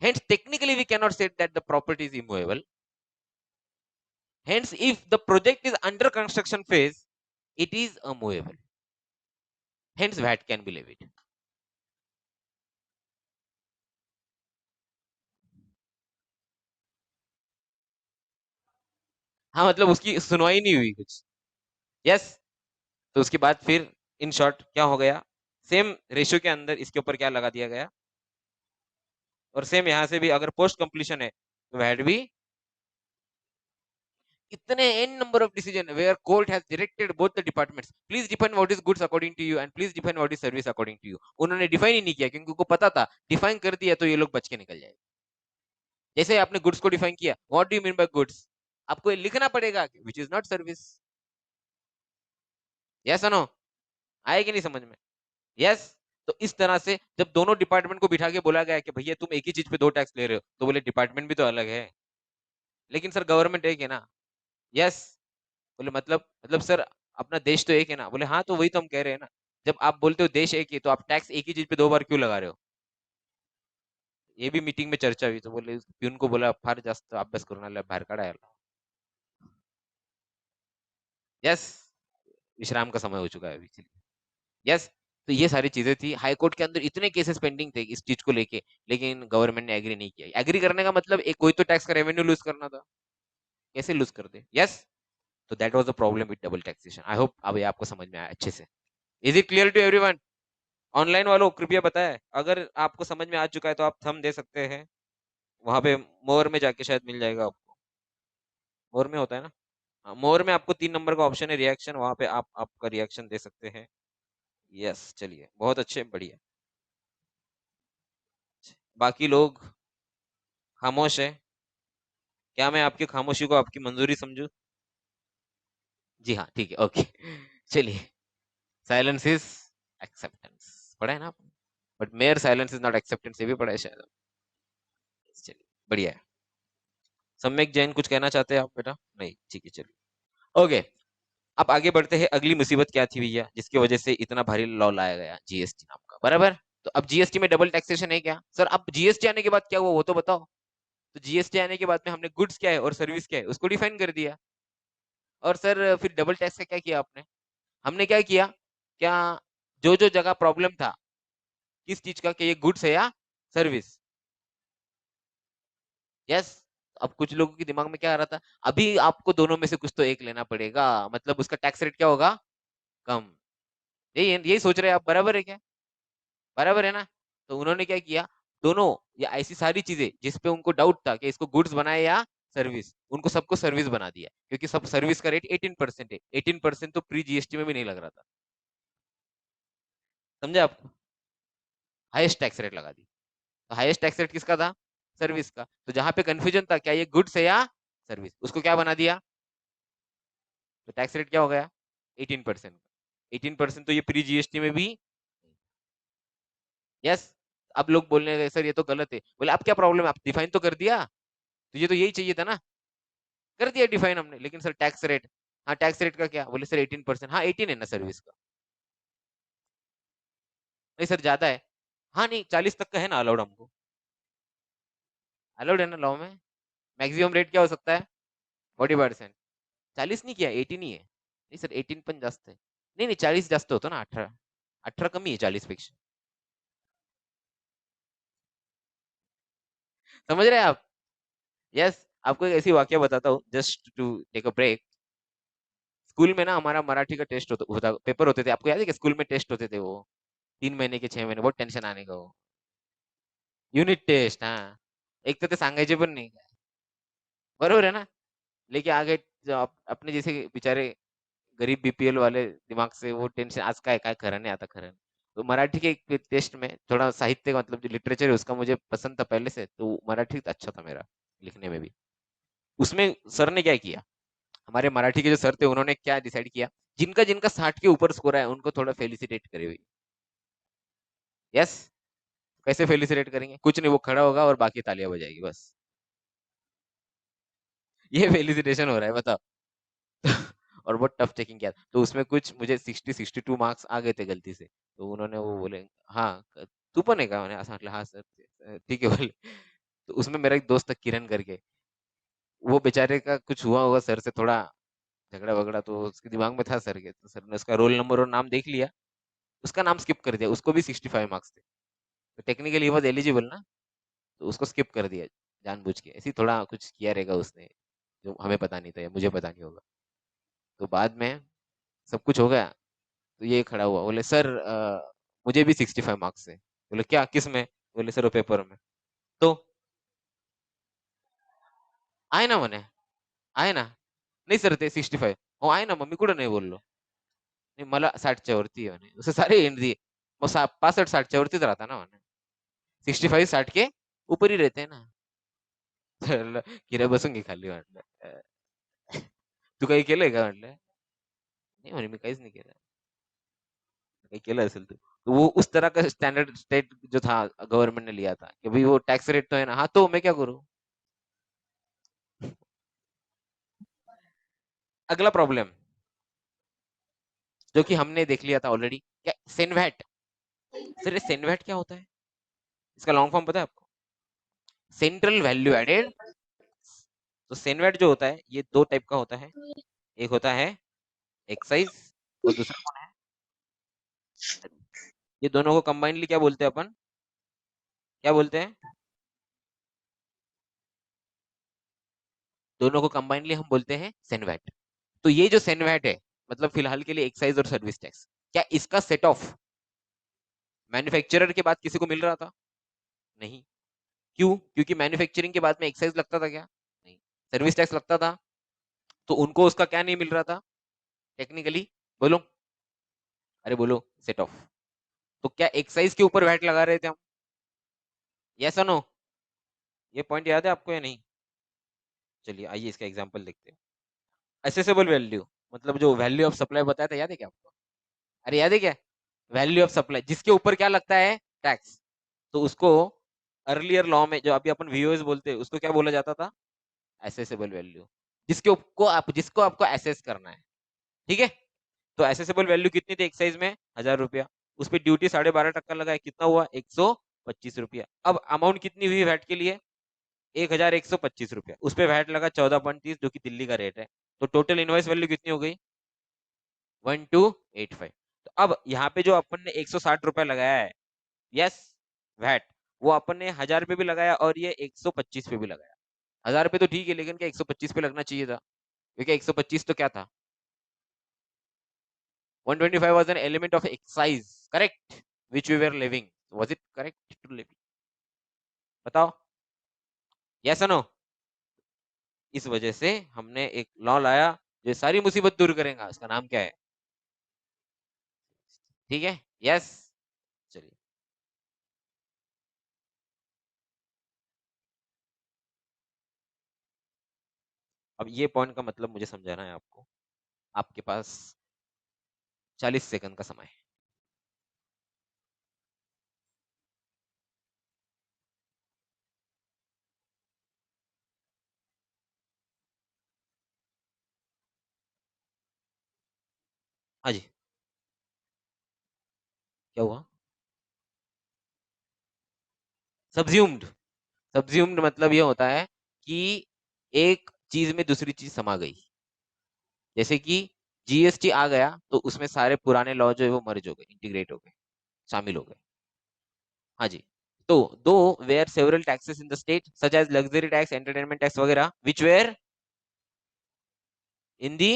hence technically we cannot say that the property is immovable. Hence if the project is under construction phase it is a movable, hence VAT can be levied. हाँ मतलब उसकी सुनवाई नहीं हुई कुछ, yes. तो उसके बाद फिर इन शॉर्ट क्या हो गया, सेम रेशियो के अंदर इसके ऊपर क्या लगा दिया गया, और सेम यहां से भी अगर पोस्ट कंप्लीशन है तो वैट भी. इतने n number of decision where court has directed both the departments, please define what is goods according to you and please define what is service according to you. उन्होंने define ही नहीं किया क्योंकि उनको पता था डिफाइन कर दिया तो ये लोग बच के निकल जाएंगे. जैसे आपने गुड्स को डिफाइन किया, what do you mean by goods, आपको ये लिखना पड़ेगा which is not service. Yes और नो, आए कि नहीं समझ में? यस. तो इस तरह से जब दोनों डिपार्टमेंट को बिठा के बोला गया कि भैया तुम एक ही चीज पे 2 टैक्स ले रहे हो, तो बोले डिपार्टमेंट भी तो अलग है, लेकिन सर गवर्नमेंट एक है ना. यस. बोले मतलब सर अपना देश तो एक है ना. बोले हाँ तो वही तो हम कह रहे हैं ना, जब आप बोलते हो देश एक ही तो आप टैक्स एक ही चीज पे 2 बार क्यों लगा रहे हो. ये भी मीटिंग में चर्चा हुई, तो बोले प्यून को बोला फार जास्त अभ्यास करून आला, बाहेर काढायला. यस. विश्राम का समय हो चुका है अभी. यस. तो ये सारी चीजें थी, हाई कोर्ट के अंदर इतने केसेस पेंडिंग थे इस चीज को लेके, लेकिन गवर्नमेंट ने एग्री नहीं किया. एग्री करने का मतलब एक कोई तो टैक्स का रेवेन्यू लूज करना था, कैसे लूज कर दे. यस. तो that was the problem with double taxation. I hope अब ये आपको समझ में आया अच्छे से. Is it clear to everyone? Online वालों कृपया बताएं, अगर आपको समझ में आ चुका है तो आप थंब दे सकते हैं. वहां पे मोर में जाके शायद मिल जाएगा आपको. मोर में होता है ना. हाँ, मोर में आपको 3 नंबर का ऑप्शन है रिएक्शन, वहां पे आप आपका रिएक्शन दे सकते हैं. यस चलिए बहुत अच्छे, बढ़िया. बाकी लोग खामोश है, क्या मैं आपकी खामोशी को आपकी मंजूरी समझू? जी हाँ ठीक है, ओके. चलिए, साइलेंस इज एक्सेप्टेंस पढ़ा है ना आपने, but mayor silence is not acceptance ये भी पढ़ा है शायद. चलिए बढ़िया है. सम्यक जैन कुछ कहना चाहते हैं आप बेटा? नहीं, ठीक है चलिए, ओके. अब आगे बढ़ते हैं, अगली मुसीबत क्या थी भैया जिसकी वजह से इतना भारी लॉ लाया गया, जीएसटी नाम का, बराबर. तो अब जीएसटी में डबल टैक्सेशन है क्या सर? अब जीएसटी आने के बाद क्या हुआ वो तो बताओ. तो जीएसटी आने के बाद में हमने गुड्स क्या है और सर्विस क्या है उसको डिफाइन कर दिया. और सर फिर डबल टैक्स का क्या किया आपने? हमने क्या किया, क्या जो जो जगह प्रॉब्लम था किस चीज का, कि ये गुड्स है या सर्विस. यस. अब कुछ लोगों के दिमाग में क्या आ रहा था, अभी आपको दोनों में से कुछ तो एक लेना पड़ेगा, मतलब उसका टैक्स रेट क्या होगा, कम. यही सोच रहे हैं आप, बराबर है क्या? बराबर है ना. तो उन्होंने क्या किया, दोनों या ऐसी सारी चीजें जिसपे उनको डाउट था कि इसको गुड्स बनाए या सर्विस, उनको सबको सर्विस बना दिया, क्योंकि सब सर्विस का रेट 18% है. 18% तो प्री जीएसटी में भी नहीं लग रहा था. समझे आपको? हाईएस्ट टैक्स रेट लगा दी. तो हाईएस्ट टैक्स रेट किसका था? सर्विस का. तो जहां पे कंफ्यूजन था क्या ये गुड्स है या सर्विस, उसको क्या बना दिया, तो टैक्स रेट क्या हो गया, 18%. 18% तो ये प्री जीएसटी में भी. यस. अब लोग बोलने लगे सर ये तो गलत है. बोले अब क्या प्रॉब्लम है, आप डिफाइन तो कर दिया, तो ये तो यही चाहिए था ना, कर दिया डिफाइन हमने, लेकिन सर टैक्स रेट. हाँ टैक्स रेट का क्या, बोले सर 18%. हाँ 18 है ना सर्विस का. नहीं सर ज्यादा है. हाँ नहीं 40 तक का है ना अलाउड हमको, अलाउड है ना लॉ में. मैक्सिमम रेट क्या हो सकता है, 40%. 40 नहीं किया, 18 ही है. नहीं सर 18 पण जास्त आहे. नहीं नहीं 40 जास्त होतो ना, 18. 18 कमी आहे 40 पेक्षा. समझ रहे हैं आप? यस, आपको एक ऐसी वाक्य बताता हूँ just to take a break. School में ना हमारा मराठी का टेस्ट होता पेपर होते थे, आपको याद है कि स्कूल में टेस्ट होते थे वो 3 महीने के 6 महीने, बहुत टेंशन आने का वो युनिट टेस्ट। हाँ, एक तर ते सांगायचे पण नाही, बरोबर है ना? लेके आगे जो अपने जैसे बेचारे गरीब बीपीएल वाले दिमाग से वो टेंशन, आज काय काय खरं नाही, आता खरं नाही। तो मराठी के एक टेस्ट में थोड़ा साहित्य का मतलब जो लिटरेचर है उसका मुझे पसंद था पहले से, तो मराठी अच्छा था मेरा लिखने में भी। उसमें सर ने क्या किया, हमारे मराठी के जो सर थे उन्होंने क्या डिसाइड किया, जिनका जिनका 60 के ऊपर स्कोर है उनको थोड़ा फेलिसिटेट करे हुई। यस, कैसे फेलिसिटेट करेंगे, कुछ नहीं, वो खड़ा होगा और बाकी तालियां बजाएगी बस। ये फेलिसिटेशन हो रहा है, बताओ। और बहुत टफ चेकिंग किया, तो उसमें कुछ मुझे 62 मार्क्स आ गए थे गलती से, तो उन्होंने वो बोले हाँ तू पण आहे का, मैंने असं म्हटलं हाँ सर ठीक है बोले। तो उसमें मेरा एक दोस्त था किरण करके, वो बेचारे का कुछ हुआ होगा सर से थोड़ा झगड़ा वगड़ा, तो उसके दिमाग में था सर के, तो सर ने उसका रोल नंबर और नाम देख लिया, उसका नाम स्किप कर दिया, उसको भी 65 मार्क्स थे, तो टेक्निकली वॉज एलिजिबल ना, तो उसको स्किप कर दिया जानबूझ के, ऐसे ही थोड़ा कुछ किया रहेगा उसने जो हमें पता नहीं था या मुझे पता नहीं होगा। तो बाद में सब कुछ हो गया, तो ये खड़ा हुआ, बोले सर मुझे भी 65 मार्क्स है। बोले क्या, किस में? बोले सर वो पेपर में। तो आहे ना म्हणे, आहे ना, नाही सर ते 65 हो आहे ना, मग मी कुठं नाही बोललो, नाही मला 60च्या वरती आहे म्हणे, उसे सारे हिंट दिए, वो 65-60च्या वरतीच राहता ना म्हणे, 65 60 के ऊपर ही रहते हैं ना। म्हणलं, किरे बसून घे खाली म्हटलं. तू काही केलंय का म्हटलं? नाही म्हणे मी काहीच नाही केलं. काही केलं असेल तू, तो वो उस तरह का स्टैंडर्ड स्टेट जो था गवर्नमेंट ने लिया था कि भाई वो टैक्स रेट तो है ना, हाँ तो मैं क्या करूँ। अगला प्रॉब्लम जो कि हमने देख लिया था ऑलरेडी, क्या सेनवैट। सर ये सेनवैट क्या होता है, इसका लॉन्ग फॉर्म पता है आपको? Central value added. तो सेनवैट जो होता है ये दो टाइप का होता है, एक होता है एक्साइज और दूसरा कौन है, ये दोनों को कंबाइनली क्या बोलते हैं अपन, क्या बोलते हैं? दोनों को कंबाइनली हम बोलते हैं सेनवैट। तो ये जो सेनवैट है, मतलब फिलहाल के लिए एक्साइज और सर्विस टैक्स, क्या इसका सेट ऑफ मैन्युफैक्चरर के बाद किसी को मिल रहा था? नहीं। क्यों? क्योंकि मैन्युफैक्चरिंग के बाद में एक्साइज लगता था क्या? नहीं। सर्विस टैक्स लगता था, तो उनको उसका क्या नहीं मिल रहा था टेक्निकली, बोलो, अरे बोलो, सेट ऑफ। तो क्या एक्साइज के ऊपर वैट लगा रहे थे हम? यस और नो? ये पॉइंट याद है आपको या नहीं? चलिए आइए इसका एग्जांपल देखते हैं। एसेसेबल वैल्यू, मतलब जो वैल्यू ऑफ सप्लाई बताया था, याद है क्या आपको? अरे याद है क्या? वैल्यू ऑफ सप्लाई जिसके ऊपर क्या लगता है, टैक्स, तो उसको अर्लियर लॉ में जो अभी अपन वीओएस बोलते हैं उसको क्या बोला जाता था, एसेसेबल वैल्यू, जिसको आपको एसेस करना है, ठीक है। तो एसेसेबल वैल्यू कितनी थी एक्साइज में, 1000 रुपया, उस पर ड्यूटी 12.5% लगा है, कितना हुआ, 125 रुपया। अब अमाउंट कितनी हुई वैट के लिए, 1125 रुपया, उस पर वैट लगा 14.30 जो कि दिल्ली का रेट है, तो टोटल इनवॉइस वैल्यू कितनी हो गई, 1285। तो अब यहाँ पे जो अपन ने 160 रुपया लगाया है, यस, वैट, वो अपन ने 1000 पे भी लगाया और ये 125 पे भी लगाया। 1000 पे तो ठीक है, लेकिन क्या 125 पे लगना चाहिए था, क्योंकि 125 तो क्या था, 125 was an element of excise, correct, which we were levying, was it correct to levy, बताओ, yes or no? इस वजह से हमने एक लॉ लाया जो सारी मुसीबत दूर करेगा, उसका नाम क्या है, ठीक है, यस। चलिए, अब ये पॉइंट का मतलब मुझे समझाना है आपको, आपके पास 40 सेकंड का समय है। हाँ जी, क्या हुआ, सब्ज्यूम्ड। सब्ज्यूम्ड मतलब ये होता है कि एक चीज में दूसरी चीज समा गई, जैसे कि जीएसटी आ गया तो उसमें सारे पुराने लॉ जो है वो मर्ज हो गए, इंटीग्रेट हो गए, शामिल हो गए। हाँ जी, तो दो were several taxes in the state such as luxury tax, entertainment tax वगैरह, which were in the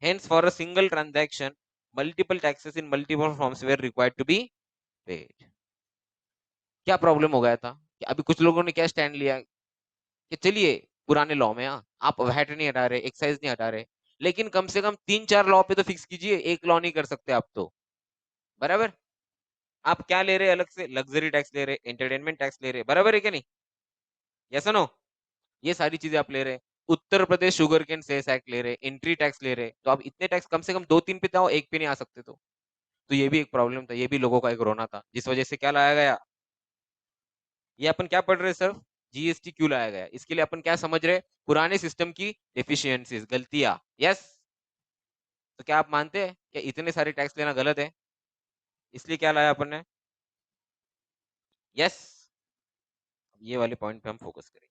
hence for a single transaction multiple taxes in multiple forms were required to be paid. क्या problem हो गया था कि अभी कुछ लोगों ने क्या स्टैंड लिया कि चलिए पुराने लॉ में आप वैट नहीं हटा रहे, एक्साइज नहीं हटा रहे, लेकिन कम से कम 3-4 लॉ पे तो फिक्स कीजिए, एक लॉ नहीं कर सकते आप तो, बराबर? आप क्या ले रहे अलग से? लग्जरी टैक्स ले रहे, एंटरटेनमेंट टैक्स ले रहे, बराबर है क्या नहीं? Yes no? ये सारी चीजें आप ले रहे। Uttar Pradesh sugar cane cess act ले रहे, एंट्री टैक्स ले रहे, तो आप इतने टैक्स कम से कम 2-3 पे आओ, एक पे नहीं आ सकते। तो ये भी एक प्रॉब्लम था, ये भी लोगों का एक रोना था, जिस वजह से क्या लाया गया, ये अपन क्या पढ़ रहे सर, जीएसटी क्यों लाया गया, इसके लिए अपन क्या समझ रहे, पुराने सिस्टम की डेफिशिएंसीज, गलतियां। यस, तो क्या आप मानते हैं कि इतने सारे टैक्स लेना गलत है, इसलिए क्या लाया अपन ने? यस, ये वाले पॉइंट पे हम फोकस करेंगे।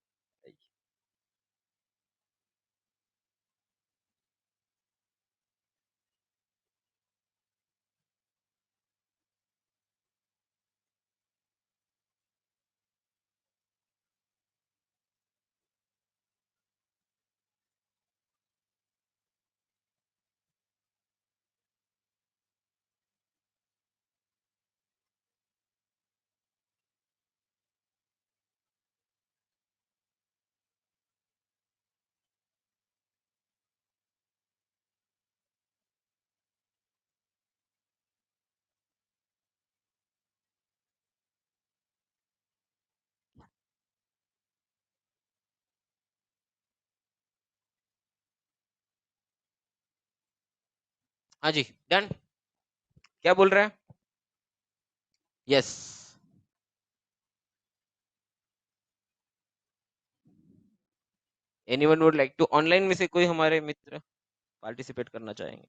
हाँ जी, डन। क्या बोल रहे हैं? Yes, anyone would like to, online में से कोई हमारे मित्र पार्टिसिपेट करना चाहेंगे?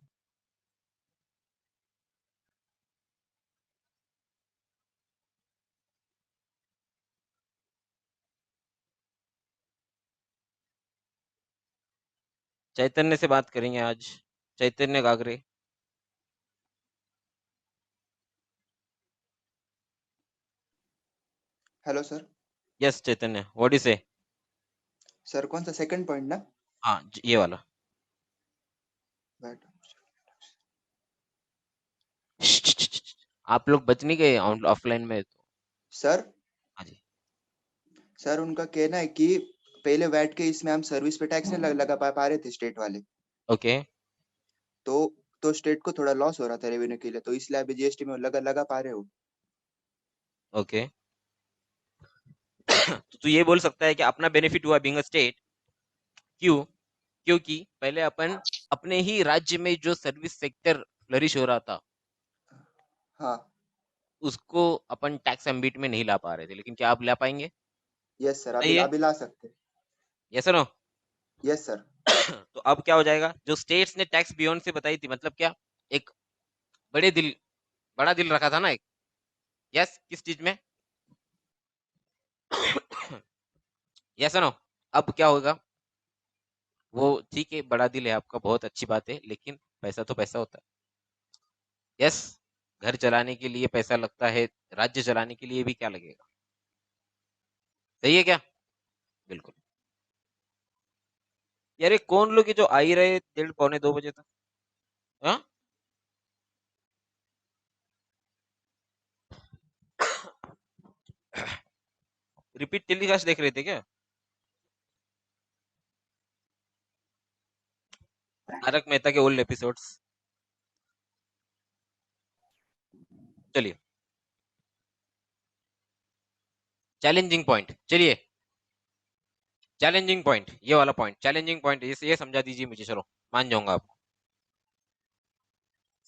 चैतन्य से बात करेंगे आज, Chaitanya Gagre. Hello sir. Yes Chaitanya, what is say? Sir कौन सा सेकंड पॉइंट ना? हाँ ये वाला। बैठ। आप लोग बच नहीं गए ऑफलाइन में तो? सर हाँ जी। सर उनका कहना है कि पहले वैट के इसमें हम सर्विस पे टैक्स नहीं लगा पा रहे थे स्टेट वाले, ओके तो स्टेट को थोड़ा लॉस हो रहा था रेवेन्यू के लिए, तो इसलिए अभी जीएसटी में लगा पा रहे हो। ओके। तो तू ये बोल सकता है कि अपना बेनिफिट हुआ बीइंग अ स्टेट, क्यों? क्योंकि पहले अपन अपने ही राज्य में जो सर्विस सेक्टर फ्लरिश हो रहा था, हाँ उसको अपन टैक्स एम्बिट में नहीं ला पा रहे थे, लेकिन क्या आप ला पाएंगे? यस सर, सही है, अभी ला सकते। Yes no? Yes sir. तो अब क्या हो जाएगा, जो स्टेट्स ने टैक्स बियॉन्ड से बताई थी, मतलब क्या, एक बड़े दिल बड़ा दिल रखा था ना एक, यस, किस चीज में? Yes no? अब क्या होगा, वो ठीक है, बड़ा दिल है आपका, बहुत अच्छी बात है, लेकिन पैसा तो पैसा होता है। यस, घर चलाने के लिए पैसा लगता है, राज्य चलाने के लिए भी क्या लगेगा, सही है क्या? बिल्कुल। यार ये कौन लोग हैं जो आ ही रहे 1:30 पौने 2 बजे तक? हाँ, रिपीट टेलीकास्ट देख रहे थे क्या? तारक मेहता के ओल्ड एपिसोड्स। चलिए, चैलेंजिंग पॉइंट, चलिए, चैलेंजिंग पॉइंट, ये वाला पॉइंट चैलेंजिंग पॉइंट, ये समझा दीजिए मुझे, चलो मान जाऊंगा आपको।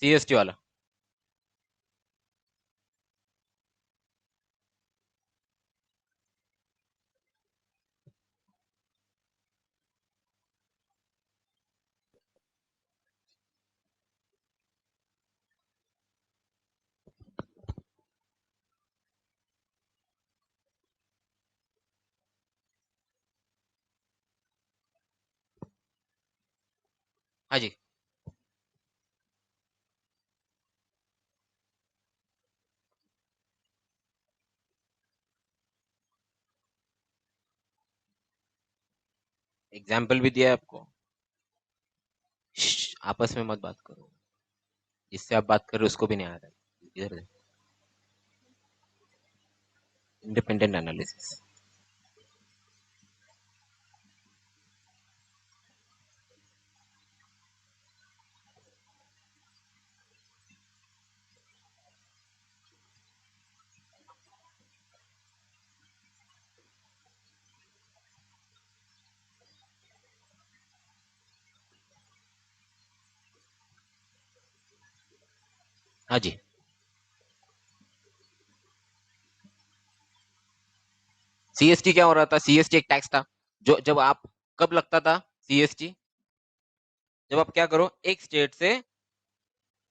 सीएसटी वाला। हाँ जी, एग्जाम्पल भी दिया है आपको। आपस में मत बात करो, जिससे आप बात कर रहे हो उसको भी नहीं आ रहा है। इधर इंडिपेंडेंट एनालिसिस। हाँ जी, सीएसटी क्या हो रहा था? सीएसटी एक टैक्स था जो जब आप कब लगता था सीएसटी? जब आप क्या करो, एक स्टेट से,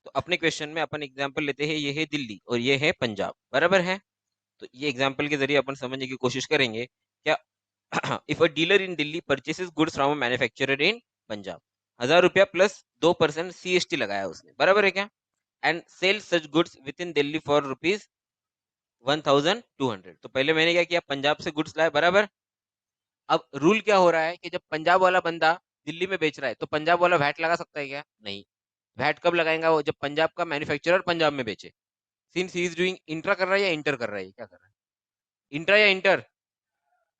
तो अपने क्वेश्चन में अपन एग्जांपल लेते हैं, ये है दिल्ली और ये है पंजाब, बराबर है? तो ये एग्जांपल के जरिए अपन समझने की कोशिश करेंगे क्या। If a dealer in Delhi purchases goods from a manufacturer in Punjab, 1000 रुपया प्लस 2% सीएसटी लगाया उसने, बराबर है क्या? And sell such goods within Delhi for rupees 1200। तो पहले मैंने क्या किया, पंजाब से गुड्स लाए, बराबर। अब रूल क्या हो रहा है कि जब पंजाब वाला बंदा दिल्ली में बेच रहा है तो पंजाब वाला वैट लगा सकता है क्या? नहीं। वैट कब लगाएगा वो? जब पंजाब का मैन्युफैक्चरर पंजाब में बेचे। Since he is doing, intra कर रहा है या इंटर कर रहा है, क्या कर रहा है? इंट्रा या इंटर?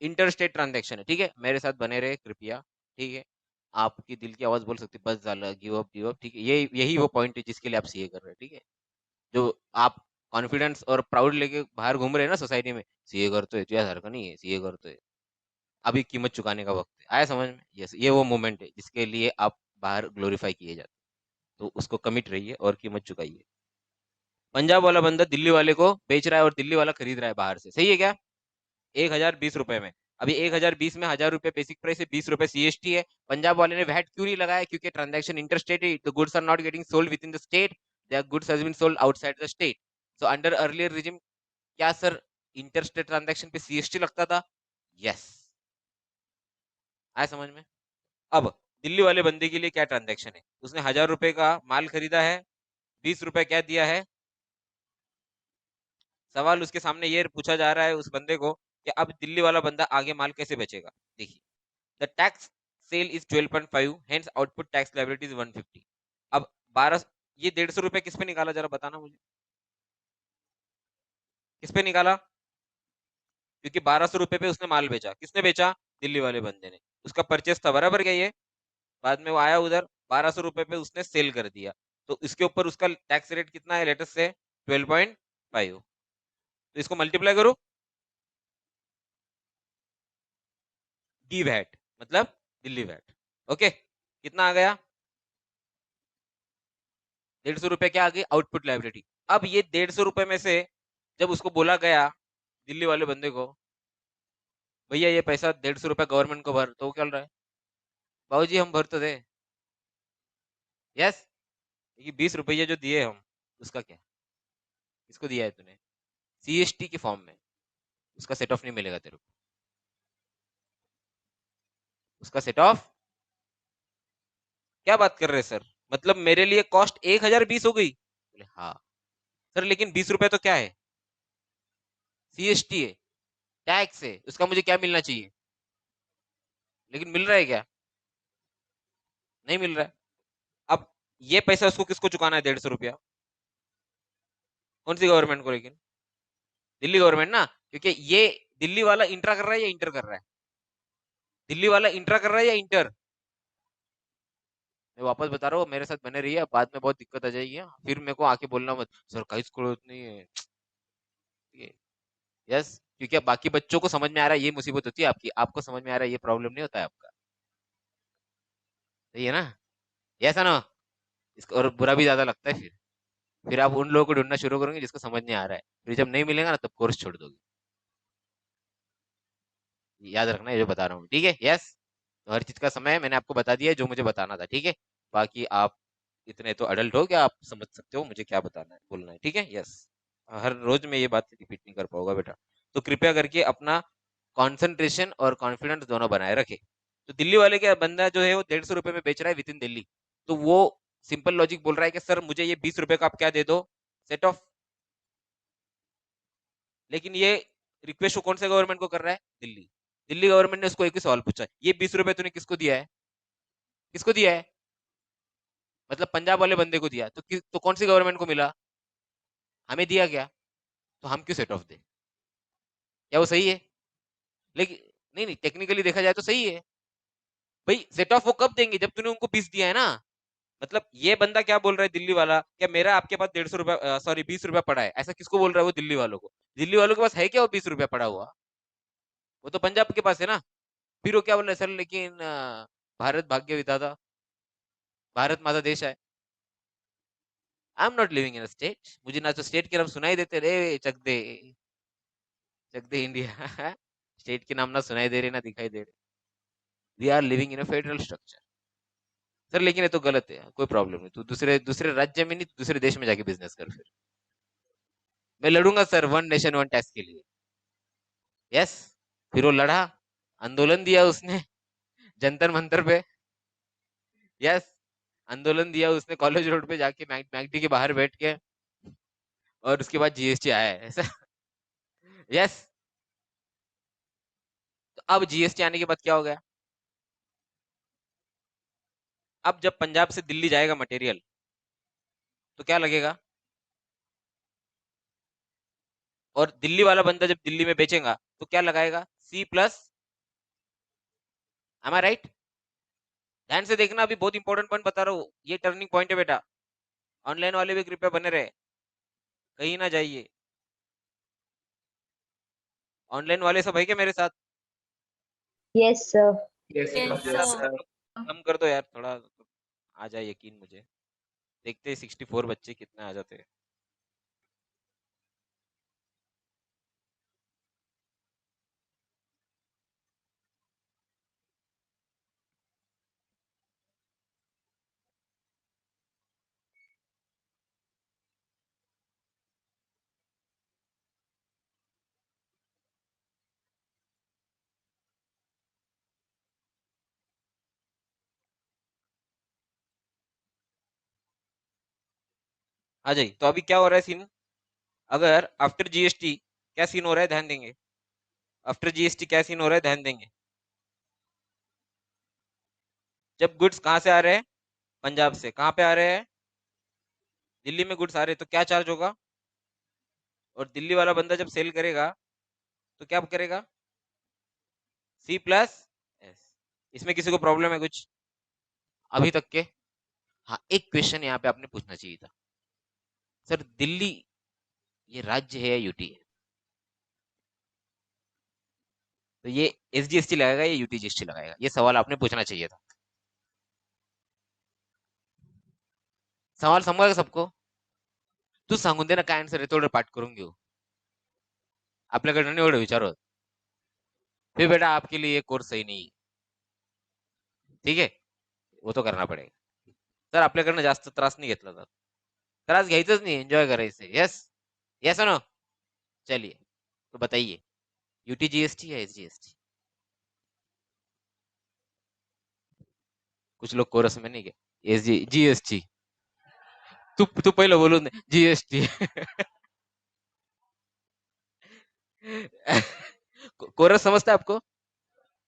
इंटर स्टेट ट्रांजेक्शन है, ठीक है। मेरे साथ बने रहे कृपया, ठीक है। आपकी दिल की आवाज बोल सकती है बस जाला, गिव अप, ठीक है। ये यही वो पॉइंट है जिसके लिए आप सीए कर रहे हैं, ठीक है। जो आप कॉन्फिडेंस और प्राउड लेके बाहर घूम रहे हैं ना सोसाइटी में, सीए करते है, तुझ्या सारखं नहीं है, सीए करते है, अभी कीमत चुकाने का वक्त है। आया समझ में? यस, ये वो मोमेंट है जिसके लिए आप बाहर ग्लोरीफाई किए जाते हैं। तो उसको कमिट रहिए और कीमत चुकाइए। पंजाब वाला बंदा दिल्ली वाले को बेच रहा है और दिल्ली वाला खरीद रहा है बाहर से, सही है क्या? 1020 रुपए में। अभी 1020 में 1000 रुपए बेसिक प्राइस है, 20 रुपए सीएसटी है। पंजाब वाले ने वैट क्यों नहीं लगाया? क्योंकि ट्रांजैक्शन इंटरस्टेट है, the goods are not getting sold within the state, the goods has been sold outside the state. So under earlier regime, क्या सर इंटरस्टेट ट्रांजैक्शन पे सीएसटी लगता था? यस। आया समझ में? अब दिल्ली वाले बंदे के लिए क्या ट्रांजैक्शन है? उसने 1000 रुपए का माल खरीदा है, 20 रुपए क्या दिया है? सवाल उसके सामने ये पूछा जा रहा है उस बंदे को कि अब दिल्ली वाला बंदा आगे माल कैसे बेचेगा? देखिए, the tax cell is 12.5, hence output tax liability is 150। अब 12, ये 150 रुपए किस पे निकाला, जरा बताना मुझे, किस पे निकाला? क्योंकि 1200 रुपए पे उसने माल बेचा, किसने बेचा? दिल्ली वाले बंदे ने। उसका परचेस था, बराबर क्या? ये बाद में वो आया उधर, 1200 रुपए पे उसने सेल कर दिया, तो इसके ऊपर उसका टैक्स रेट कितना है लेटेस्ट से? 12.5। तो इसको मल्टीप्लाई करो, डी वैट मतलब दिल्ली वैट। ओके, कितना आ गया? 150 रुपए क्या आ गई? Output liability. अब ये 150 रुपए में से जब उसको बोला गया दिल्ली वाले बंदे को, भैया ये पैसा 150 रुपए गवर्नमेंट को भर, तो वो क्या बोल रहा है? बाबूजी हम भर तो दे। यस। ये 20 रुपये जो दिए हम, उसका क्या? किसको दिया है तूने? सीएसटी के फॉर्म में। उसका सेट ऑफ नहीं मिलेगा तेरे को, उसका सेट ऑफ। क्या बात कर रहे हैं सर? मतलब मेरे लिए कॉस्ट 1020 हो गई? बोले हाँ सर, लेकिन 20 रुपए तो क्या है? सीएसटी है, टैक्स है, उसका मुझे क्या मिलना चाहिए? लेकिन मिल रहा है क्या? नहीं मिल रहा है। अब ये पैसा उसको किसको चुकाना है? 150 रुपया। कौन सी गवर्नमेंट को? लेकिन दिल्ली गवर्नमेंट ना, क्योंकि ये दिल्ली वाला इंट्रा कर रहा है या इंटर कर रहा है? दिल्ली वाला इंट्रा कर रहा है या इंटर? मैं वापस बता रहा हूँ, मेरे साथ बने रहिए, बाद में बहुत दिक्कत आ जाएगी। हाँ? फिर मेरे को आके बोलना मत सर काहीच कळत नहीं है। यस, क्योंकि अब बाकी बच्चों को समझ में आ रहा है, ये मुसीबत होती है आपकी, आपको समझ में आ रहा है, ये प्रॉब्लम नहीं होता है आपका। सही है ना? ऐसा ना, इसको और बुरा भी ज्यादा लगता है। फिर आप उन लोगों को ढूंढना शुरू करोगे जिसको समझ नहीं आ रहा है, फिर जब नहीं मिलेगा ना तब कोर्स छोड़ दोगे। याद रखना ये जो बता रहा हूँ, ठीक है? यस। तो हर चीज का समय है, मैंने आपको बता दिया है जो मुझे बताना था, ठीक है। बाकी आप इतने तो अडल्ट हो, क्या आप समझ सकते हो मुझे क्या बताना है, बोलना है, ठीक है? यस। हर रोज मैं ये बात रिपीट नहीं कर पाऊंगा बेटा, तो कृपया करके अपना कंसंट्रेशन और कॉन्फिडेंस दोनों बनाए रखे। तो दिल्ली वाले का बंदा जो है वो 150 रुपए में बेच रहा है विद इन दिल्ली, तो वो सिंपल लॉजिक बोल रहा है कि सर मुझे ये 20 रुपए का आप क्या दे दो, सेट ऑफ। लेकिन ये रिक्वेस्ट कौन से गवर्नमेंट को कर रहा है? दिल्ली। दिल्ली गवर्नमेंट ने उसको एक ही सवाल पूछा, ये 20 रुपए तूने किसको दिया है? किसको दिया है? मतलब पंजाब वाले बंदे को दिया, तो कौन सी गवर्नमेंट को मिला? हमें दिया क्या? तो हम क्यों सेट ऑफ दे? क्या वो सही है? लेकिन नहीं नहीं, टेक्निकली देखा जाए तो सही है भाई। सेट ऑफ वो कब देंगे? जब तूने उनको 20 दिया है ना। मतलब ये बंदा क्या बोल रहा है दिल्ली वाला, क्या मेरा आपके पास 150 रुपया, सॉरी 20 रुपया पड़ा है, ऐसा किसको बोल रहा है वो? दिल्ली वालों को। दिल्ली वालों के पास है क्या वो 20 रुपया पड़ा हुआ? वो तो पंजाब के पास है ना। फिर वो क्या बोल रहा है, सर लेकिन भारत भाग्य विधाता, भारत माता देश है। I am not living in state, मुझे ना तो स्टेट के नाम सुनाई देते रे, चक दे इंडिया। स्टेट के नाम ना सुनाई दे रहे ना दिखाई दे रहे। We are living in a federal structure. Sir लेकिन ये तो गलत है, कोई प्रॉब्लम नहीं, तू दूसरे दूसरे राज्य में नहीं, दूसरे देश में जाके बिजनेस कर फिर। मैं लड़ूंगा sir, one nation one tax के लिए। यस। फिर वो लड़ा, आंदोलन दिया उसने जंतर मंतर पे। यस। आंदोलन दिया उसने कॉलेज रोड पे जाके, मैकडी के बाहर बैठ के। और उसके बाद जीएसटी आया है ऐसा। यस। तो अब जीएसटी आने के बाद क्या हो गया? अब जब पंजाब से दिल्ली जाएगा मटेरियल, तो क्या लगेगा? और दिल्ली वाला बंदा जब दिल्ली में बेचेगा तो क्या लगाएगा? C+। एम आई राइट? ध्यान से देखना, अभी बहुत इंपॉर्टेंट पॉइंट बता रहा हूँ, ये टर्निंग पॉइंट है बेटा। ऑनलाइन वाले भी कृपया बने रहे, कहीं ना जाइए। ऑनलाइन वाले सब है क्या मेरे साथ? Yes, sir. Yes, थोड़ा sir. कम कर दो यार, थोड़ा आ जाए यकीन मुझे। देखते हैं 64 बच्चे कितने आ जाते हैं। आ जाइए। तो अभी क्या हो रहा है सीन? अगर आफ्टर जीएसटी क्या सीन हो रहा है, ध्यान देंगे। आफ्टर जीएसटी क्या सीन हो रहा है, ध्यान देंगे। जब गुड्स कहाँ से आ रहे हैं? पंजाब से। कहाँ पे आ रहे हैं? दिल्ली में गुड्स आ रहे हैं, तो क्या चार्ज होगा? और दिल्ली वाला बंदा जब सेल करेगा तो क्या करेगा? C+S। इसमें किसी को प्रॉब्लम है कुछ अभी तक के? हाँ, एक क्वेश्चन यहाँ पे आपने पूछना चाहिए था, सर दिल्ली ये राज्य है या यूटी है? तो ये एसजीएसटी लगाएगा या यूटीजीएसटी लगाएगा? ये सवाल आपने पूछना चाहिए था। सवाल समझ गया सबको? तू सांगून दे ना काय आन्सर आहे, तेवढं पाठ करून घेऊ आपल्याकडे नाही एवढं विचार होत। फिर बेटा आपके लिए ये कोर्स सही नहीं है, ठीक है? वो तो करना पड़ेगा। सर आपल्याकडनं जास्त त्रास नाही घेतला जात, त्रास घ्यायचाच नाही, एंजॉय करायचं। यस। Yes no? चलिए, तो बताइए, यूटीजीएसटी या एसजीएसटी? कुछ लोग कोरस में नहीं गए। S G GST. तू तू पहिलं बोलून जीएसटी। कोरस समझता है आपको?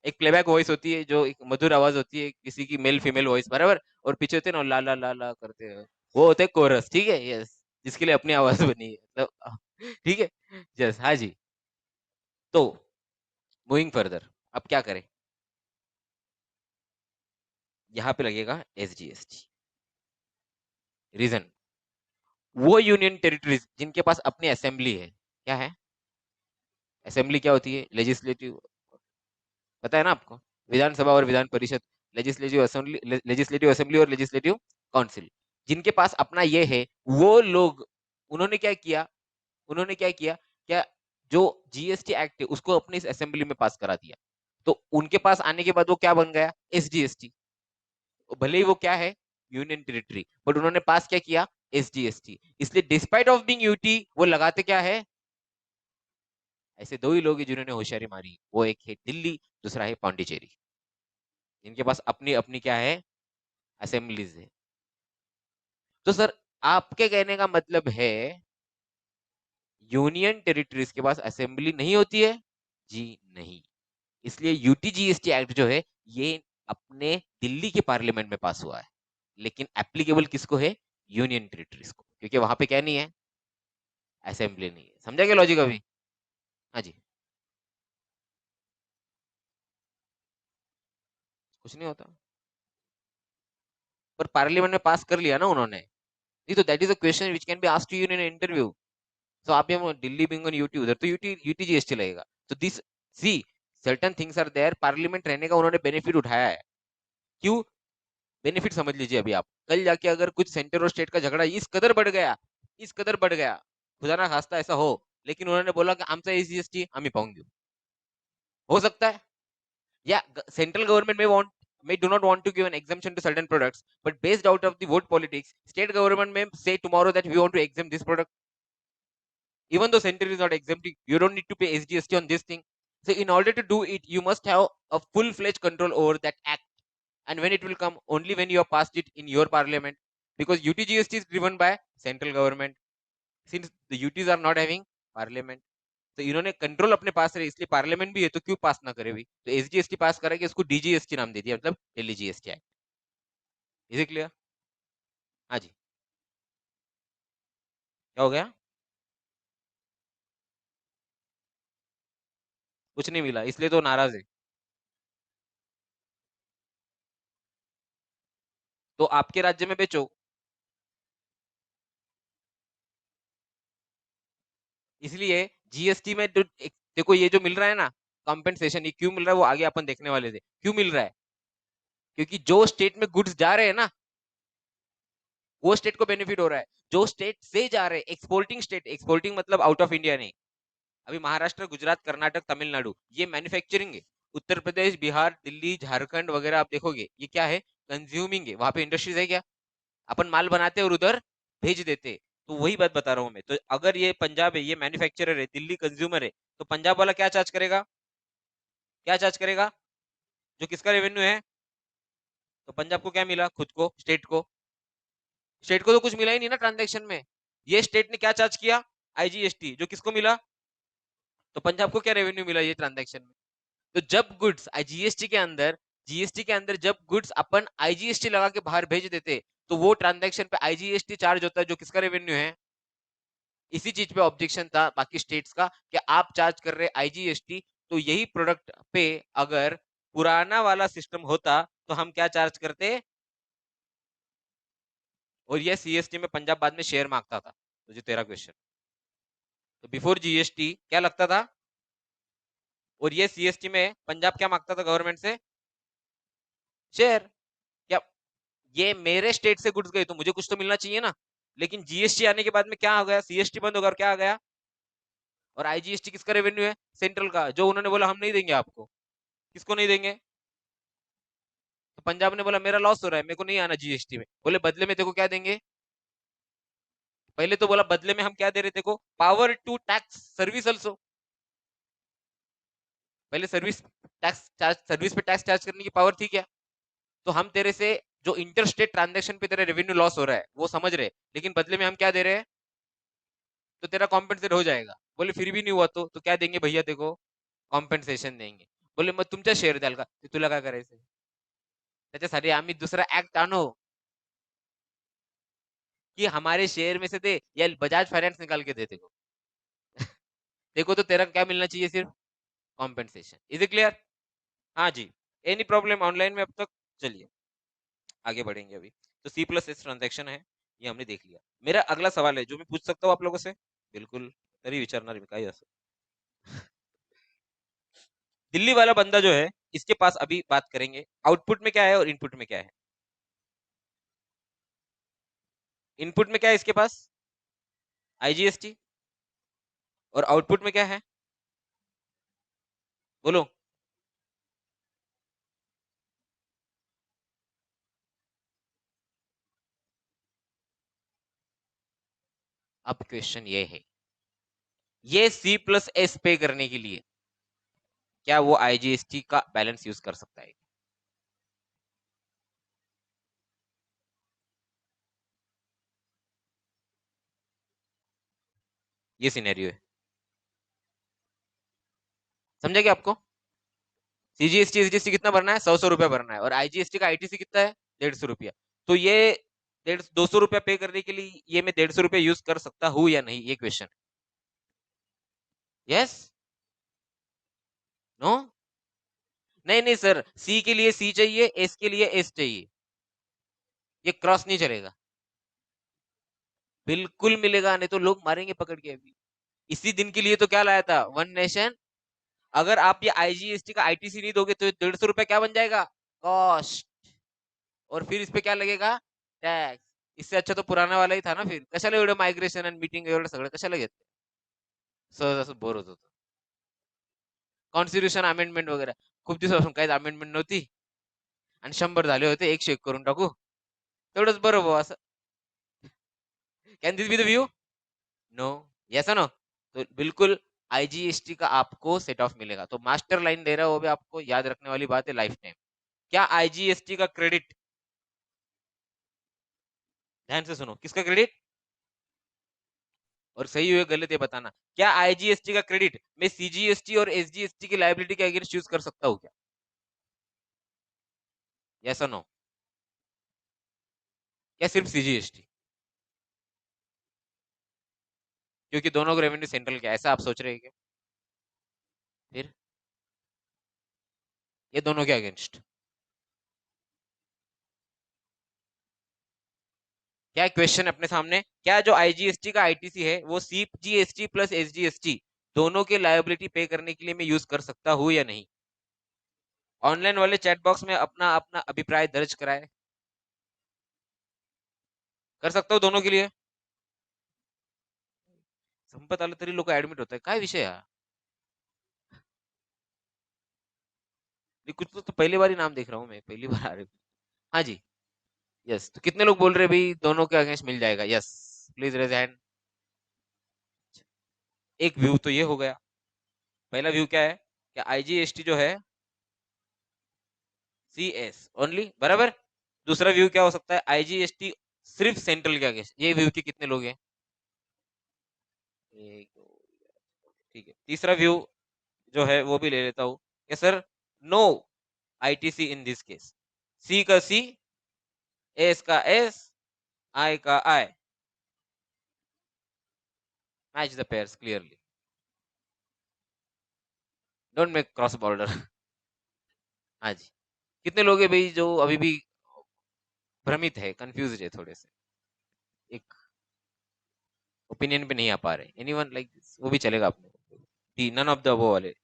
एक प्लेबैक वॉइस होती है, जो एक मधुर आवाज होती है किसी की, मेल फीमेल वॉइस, बराबर। और पीछे होते हैं ना ला ला ला ला करते हैं, वो होते हैं कोरस, ठीक है? यस। जिसके लिए अपनी आवाज बनी है, मतलब ठीक है। यस, हाँ जी। तो मूविंग फर्दर, अब क्या करें? यहाँ पे लगेगा एसजीएसटी। रीजन, वो यूनियन टेरिटरीज जिनके पास अपनी असेंबली है, क्या है? असेंबली क्या होती है? लेजिस्लेटिव, पता है ना आपको? विधानसभा और विधान परिषद। लेजिस्लेटिव असेंबली और लेजिस्लेटिव काउंसिल, जिनके पास अपना ये है, वो लोग, उन्होंने क्या किया? उन्होंने क्या किया? क्या जो जीएसटी एक्ट है उसको अपनी इस असेंबली में पास करा दिया। तो उनके पास आने के बाद वो क्या बन गया? एसजीएसटी। भले ही वो क्या है? यूनियन टेरिटरी, बट उन्होंने पास क्या किया? एसजीएसटी। इसलिए डिस्पाइट ऑफ बीइंग यूटी, वो लगाते क्या है? ऐसे दो ही लोग हैं जिन्होंने होशियारी मारी, वो एक है दिल्ली, दूसरा है पांडिचेरी। इनके पास अपनी अपनी क्या है? असेंबलीज है। तो सर आपके कहने का मतलब है यूनियन टेरिटरीज के पास असेंबली नहीं होती है? जी नहीं। इसलिए यूटीजीएसटी एक्ट जो है ये अपने दिल्ली के पार्लियामेंट में पास हुआ है, लेकिन एप्लीकेबल किसको है? यूनियन टेरिटरीज को, क्योंकि वहां पे क्या नहीं है? असेंबली नहीं है। समझा क्या लॉजिक अभी? हाँ जी, कुछ नहीं होता, पर पार्लियामेंट में पास कर लिया ना उन्होंने। नहीं तो that is a question which can be asked to you in interview. तो आप ये दिल्ली बिंग ऑन यूटी, उधर तो यूटीजीएसटी लगेगा। तो this see certain things are there, parliament रहने का उन्होंने बेनिफिट उठाया है। क्यों बेनिफिट समझ लीजिए अभी आप। कल जाके अगर कुछ सेंटर और स्टेट का झगड़ा इस कदर बढ़ गया, इस कदर बढ़ गया, खुदा ना खास्ता ऐसा हो, लेकिन उन्होंने बोला कि आमचा एसजीएसटी आम्ही पाहून घेऊ, हो सकता है। या central government may do not want to give an exemption to certain products, but based out of the vote politics, state government may say tomorrow that we want to exempt this product, even though center is not exempting. You don't need to pay SGST on this thing. So in order to do it, you must have a full-fledged control over that act, and when it will come, only when you have passed it in your parliament, because UTGST is driven by central government, since the UTs are not having parliament. तो इन्होंने control अपने पास रहे, इसलिए parliament भी है तो क्यों पास ना करे भी। तो एसजीएसटी पास करेगा, इसको डीजीएसटी नाम दे दिया, मतलब Delhi GST act. Is it clear? हाँ जी, क्या हो गया? कुछ नहीं मिला, इसलिए तो नाराज है। तो आपके राज्य में बेचो। इसलिए जीएसटी में देखो ये जो मिल रहा है ना कॉम्पेंसेशन, ये क्यों मिल रहा है वो आगे अपन देखने वाले थे। क्यों मिल रहा है? क्योंकि जो स्टेट में गुड्स जा रहे हैं ना, वो स्टेट को बेनिफिट हो रहा है। जो स्टेट से जा रहे हैं, एक्सपोर्टिंग स्टेट, एक्सपोर्टिंग मतलब आउट ऑफ इंडिया नहीं, अभी महाराष्ट्र, गुजरात, कर्नाटक, तमिलनाडु ये मैन्युफैक्चरिंग है। उत्तर प्रदेश, बिहार, दिल्ली, झारखंड वगैरह आप देखोगे ये क्या है? कंज्यूमिंग है। वहां पे इंडस्ट्रीज है क्या? अपन माल बनाते और उधर भेज देते। तो वही बात बता रहा हूं मैं। तो अगर ये पंजाब है, ये मैन्युफैक्चरर है, दिल्ली कंज्यूमर है, तो पंजाब वाला क्या चार्ज करेगा? क्या चार्ज करेगा? जो किसका रेवेन्यू है? तो पंजाब को क्या मिला? खुद को, स्टेट को। स्टेट को तो कुछ मिला ही नहीं ना ट्रांजेक्शन में। ये स्टेट ने क्या चार्ज किया? आईजीएसटी, जो किसको मिला? तो पंजाब को क्या रेवेन्यू मिला ये ट्रांजेक्शन में? तो जब गुड्स जीएसटी के अंदर, जीएसटी के अंदर जब गुड्स अपन आईजीएसटी लगा के बाहर भेज देते, तो वो ट्रांजैक्शन पे आईजीएसटी चार्ज होता है, जो किसका रेवेन्यू है? इसी चीज पे ऑब्जेक्शन था बाकी स्टेट्स का कि आप चार्ज कर रहे आईजीएसटी। तो यही प्रोडक्ट पे अगर पुराना वाला सिस्टम होता तो हम क्या चार्ज करते? और ये सीएसटी में पंजाब बाद में शेयर मांगता था। तो जो तेरा क्वेश्चन, तो बिफोर जीएसटी क्या लगता था? और ये सीएसटी में पंजाब क्या मांगता था गवर्नमेंट से? शेयर। क्या ये मेरे स्टेट से गुड्स गए तो मुझे कुछ तो मिलना चाहिए ना। लेकिन जीएसटी आने के बाद में क्या आ गया? सीएसटी बंद होगा और क्या आ गया? और आईजीएसटी किसका रेवेन्यू है? सेंट्रल का, जो उन्होंने बोला हम नहीं देंगे आपको। किसको नहीं देंगे? तो पंजाब ने बोला मेरा लॉस हो रहा है, मेरे को नहीं आना जीएसटी में। बोले बदले में देखो क्या देंगे। पहले तो बोला बदले में हम क्या दे रहे थे को, power to tax service also. पहले सर्विस टैक्स चार्ज, सर्विस पे टैक्स चार्ज करने की पावर थी क्या? तो हम तेरे से जो इंटर स्टेट ट्रांजेक्शन पे तेरा रेवेन्यू लॉस हो रहा है वो समझ रहे, लेकिन बदले में हम क्या दे रहे हैं? तो तेरा कॉम्पेंसेट हो जाएगा। बोले फिर भी नहीं हुआ तो क्या देंगे भैया देखो? कॉम्पेन्सेशन देंगे। बोले मग तुमच्या शेअर द्याल का? ते तुला काय करायचंय? त्याच्यासाठी आम्ही दुसरा ऍक्ट आणू कि हमारे शेयर में से दे, या बजाज फाइनेंस निकाल के दे देखो। देखो तो तेरा क्या मिलना चाहिए? सिर्फ कॉम्पेंसेशन। Is it clear? हाँ जी। एनी प्रॉब्लम ऑनलाइन में अब तक? चलिए आगे बढ़ेंगे अभी। तो सी प्लस एस ट्रांजेक्शन है, ये हमने देख लिया। मेरा अगला सवाल है जो मैं पूछ सकता हूँ आप लोगों से? बिल्कुल तरी विचारणार मी काय असं। दिल्ली वाला बंदा जो है, इसके पास अभी बात करेंगे आउटपुट में क्या है और इनपुट में क्या है। इनपुट में क्या है इसके पास? आईजीएसटी। और आउटपुट में क्या है? बोलो। अब क्वेश्चन ये है, ये सी प्लस एस पे करने के लिए क्या वो आईजीएसटी का बैलेंस यूज कर सकता है? ये सिनेरियो है। समझा क्या आपको? सीजीएसटी एसजीएसटी कितना भरना है? 100 रुपया भरना है, और आईजीएसटी का आईटीसी कितना है? 150 रुपया। तो ये 200 रुपया पे करने के लिए ये मैं 150 रुपया यूज कर सकता हूँ या नहीं, ये क्वेश्चन। Yes, no? नहीं नहीं सर, सी के लिए सी चाहिए, एस के लिए एस चाहिए, ये क्रॉस नहीं चलेगा। बिल्कुल मिलेगा, नहीं तो लोग मारेंगे पकड़ के। अभी इसी दिन के लिए तो क्या लाया था, वन नेशन। अगर आप ये आईजीएसटी का आईटीसी नहीं दोगे तो 150 रुपया क्या बन जाएगा? कॉस्ट। और फिर इस पे क्या लगेगा? टैक्स। इससे अच्छा तो पुराना वाला ही था ना। फिर कशाला एवढं मायग्रेशन आणि मीटिंग एवढं सगळं कशाला घेत? सहज असं बोर होत होतं. कॉन्स्टिट्यूशन अमेंडमेंट वगैरे खूप दिवसापासून काहीच अमेंडमेंट नव्हती, आणि 100 झाले होते, 101 करून टाकू, तेवढंच बरं भाऊ असं. Can this be the view? No? Yes no? तो बिल्कुल आईजीएसटी का आपको सेट ऑफ मिलेगा। तो मास्टर लाइन दे रहा है, वो भी आपको याद रखने वाली बात है लाइफ टाइम। क्या आईजीएसटी का क्रेडिट, ध्यान से सुनो, किसका क्रेडिट? और सही हुए गलत ये बताना। क्या आईजीएसटी का क्रेडिट मैं सीजीएसटी और एसजीएसटी की लायबिलिटी के अगेंस्ट यूज कर सकता हूं क्या? यस और नो? क्या सिर्फ सीजीएसटी? क्योंकि दोनों को रेवेन्यू सेंट्रल का, ऐसा आप सोच रहे हैं क्या? फिर ये दोनों के अगेंस्ट क्या क्वेश्चन अपने सामने? क्या जो आईजीएसटी का आईटीसी है वो सीजीएसटी प्लस एसजीएसटी दोनों के लायबिलिटी पे करने के लिए मैं यूज कर सकता हूं या नहीं? ऑनलाइन वाले चैट बॉक्स में अपना अपना अभिप्राय दर्ज कराए। कर सकता हूं दोनों के लिए? संपत आलं तरी लोक ऍडमिट होत आहे, काय विषय हा? कुछ तो पहली बार ही नाम देख रहा हूं मैं, पहली बार आ रहे। हाँ जी, यस। तो कितने लोग बोल रहे हैं भाई दोनों के अगेंस्ट मिल जाएगा? Yes, please raise hand. एक व्यू तो ये हो गया। पहला व्यू क्या है? क्या आईजीएसटी जो है सीएस ओनली, बराबर। दूसरा व्यू क्या हो सकता है? आईजीएसटी सिर्फ सेंट्रल के अगेंस्ट। ये व्यू के कितने लोग हैं? एक दो, ठीक है। तीसरा व्यू जो है वो भी ले लेता हूं। Yes sir, no ITC in this case. C का सी, एस का एस, आई का I, match the pairs clearly, don't make cross border. हाँ जी। कितने लोग हैं भाई जो अभी भी भ्रमित है, कंफ्यूज है थोड़े से, एक ओपिनियन पे नहीं आ पा रहे? Anyone like this? वो भी चलेगा अपने D, none of the above वाले।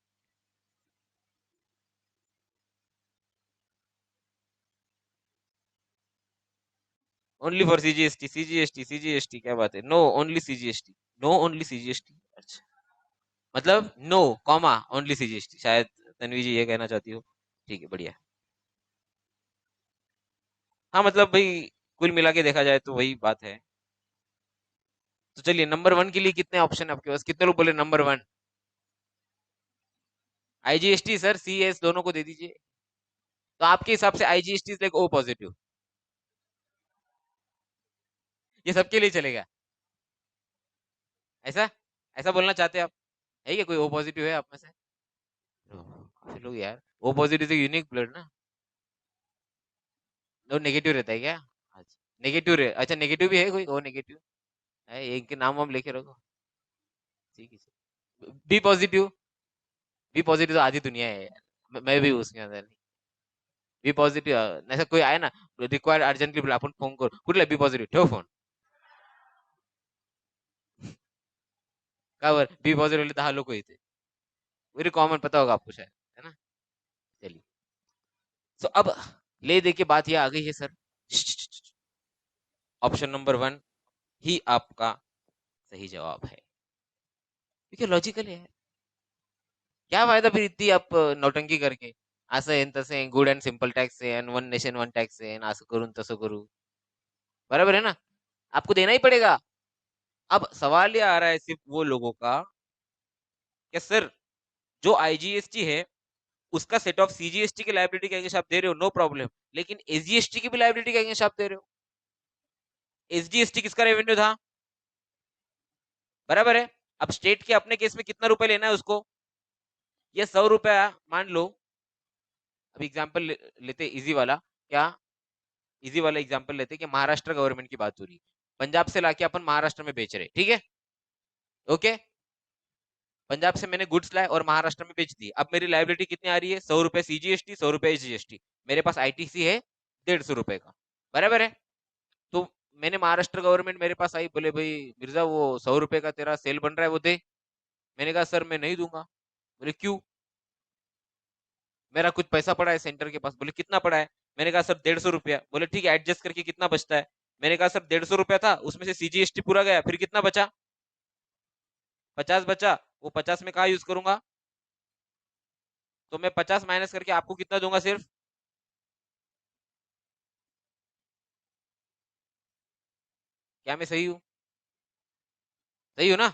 Only for CGST, CGST, CGST, क्या बात है? No only CGST, no only CGST. अच्छा, मतलब नो कॉमा ओनली सीजीएसटी, शायद तन्वी जी ये कहना चाहती हो। ठीक है, बढ़िया। हाँ मतलब भाई कुल मिला के देखा जाए तो वही बात है। तो चलिए नंबर 1 के लिए कितने ऑप्शन है आपके पास? कितने लोग बोले number 1? IGST sir, C S दोनों को दे दीजिए। तो आपके हिसाब से आईजीएसटी लाइक ओ पॉजिटिव, ये सबके लिए चलेगा? ऐसा ऐसा बोलना चाहते हैं आप? है क्या कोई ओ पॉजिटिव है आप में से? काफी लोग यार। ओ पॉजिटिव से यूनिक ब्लड ना। वो नेगेटिव रहता है क्या? अच्छा, नेगेटिव रहे, अच्छा नेगेटिव भी है कोई ओ नेगेटिव? है, इनके नाम हम लेके रखो। ठीक है। बी पॉजिटिव, बी पॉजिटिव तो आधी दुनिया है यार, मैं भी उसके अंदर नहीं। बी पॉझिटिव्ह नाही कोणी आहे ना, रिक्वायर्ड अर्जंटली आपण फोन करू, कुठला बी पॉझिटिव्ह ठेव फोन. का बर बी पॉझिटिव्ह 10 लोग येते, वेरी कॉमन, पता होगा आपको शायद, है ना? चलिए, तो अब ले दे के बात ये आ गई है सर, ऑप्शन नंबर 1 ही आपका सही जवाब है, क्योंकि लॉजिकल है। क्या फायदा फिर इतनी आप नौटंकी करके, असं आहे तसं आहे, गुड अँड सिंपल टॅक्स आहे आणि वन नेशन वन टॅक्स आहे, असं करून तसं करू, बराबर है ना? आपको देना ही पड़ेगा। अब सवाल ये आ रहा है सिर्फ वो लोगों का, कि सर जो आईजीएसटी है उसका सेट ऑफ सीजीएसटी की लाइबिलिटी के अगेंस्ट आप दे रहे हो, नो प्रॉब्लम, लेकिन एसजीएसटी की भी लाइबिलिटी के अगेंस्ट आप दे रहे हो। एसजीएसटी किसका रेवेन्यू था? बराबर है। अब स्टेट के अपने केस में कितना रुपए लेना है उसको? ये 100 रुपया मान लो, अब एग्जाम्पल लेते इजी वाला, क्या इजी वाला एग्जाम्पल लेते कि महाराष्ट्र गवर्नमेंट की बात हो रही, पंजाब से लाके अपन महाराष्ट्र में बेच रहे, ठीक है, ओके, पंजाब से मैंने गुड्स लाए और महाराष्ट्र में बेच दी, अब मेरी लाइबिलिटी कितनी आ रही है, 100 रुपए सीजीएसटी, 100 रुपए जीएसटी, मेरे पास आईटीसी है 150 रुपए का, बराबर है। तो मैंने महाराष्ट्र गवर्नमेंट मेरे पास आई, बोले भाई मिर्जा वो 100 रुपए का तेरा सेल बन रहा है वो दे, मैंने कहा सर मैं नहीं दूंगा, बोले क्यों, मेरा कुछ पैसा पड़ा है सेंटर के पास, बोले कितना पड़ा है, मैंने कहा सर 150 रुपया, बोले ठीक है एडजस्ट करके कितना बचता है, मैंने कहा सर 150 रुपया था उसमें से सीजीएसटी पूरा गया, फिर कितना बचा, 50 बचा, वो 50 में कहा यूज करूंगा, तो मैं 50 माइनस करके आपको कितना दूंगा सिर्फ, क्या मैं सही हूँ, सही हूँ ना।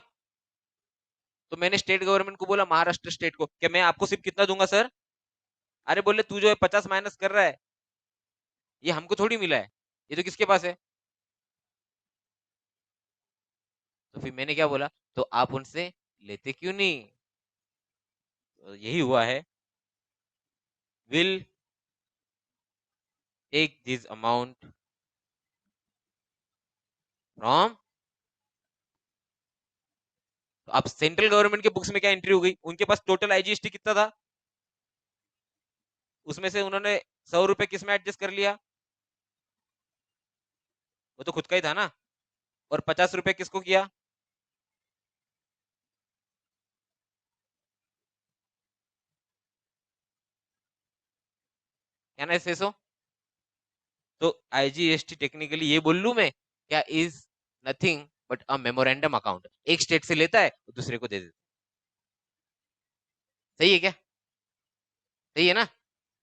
तो मैंने स्टेट गवर्नमेंट को बोला, महाराष्ट्र स्टेट को, कि मैं आपको सिर्फ कितना दूंगा सर, अरे बोले तू जो है 50 माइनस कर रहा है, ये हमको थोड़ी मिला है, ये तो किसके पास है। तो फिर मैंने क्या बोला, तो आप उनसे लेते क्यों नहीं, तो यही हुआ है, will take this amount from, तो अब सेंट्रल गवर्नमेंट के बुक्स में क्या एंट्री हो गई, उनके पास टोटल आईजीएसटी कितना था, उसमें से उन्होंने 100 रुपए किस में एडजस्ट कर लिया, वो तो खुद का ही था ना, और 50 रुपए किसको किया, क्या ना से, तो आईजीएसटी टेक्निकली ये बोल लू मैं क्या, is nothing but a memorandum account, एक स्टेट से लेता है दूसरे को दे देता है, सही है क्या, सही है ना,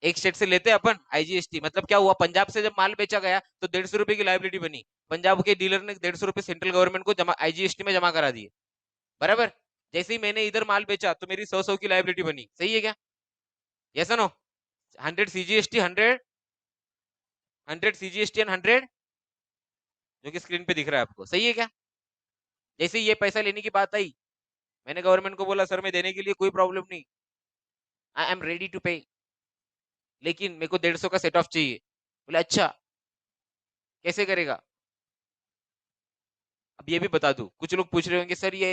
एक स्टेट से लेते हैं अपन आईजीएसटी, मतलब क्या हुआ, पंजाब से जब माल बेचा गया तो 150 रुपए की लाइबिलिटी बनी, पंजाब के डीलर ने 150 रुपए सेंट्रल गवर्नमेंट को जमा आईजीएसटी में जमा करा दिए, बराबर, जैसे ही मैंने इधर माल बेचा तो मेरी 100 की लाइबिलिटी बनी, सही है क्या, yes no, 100 CGST, 100 CGST and 100 जो कि स्क्रीन पे दिख रहा है आपको, सही है क्या। जैसे ही ये पैसा लेने की बात आई, मैंने गवर्नमेंट को बोला सर मैं देने के लिए कोई प्रॉब्लम नहीं, आई एम रेडी टू पे, लेकिन मेरे को 150 का सेट ऑफ चाहिए, बोले अच्छा कैसे करेगा, अब ये भी बता दूं, कुछ लोग पूछ रहे होंगे सर ये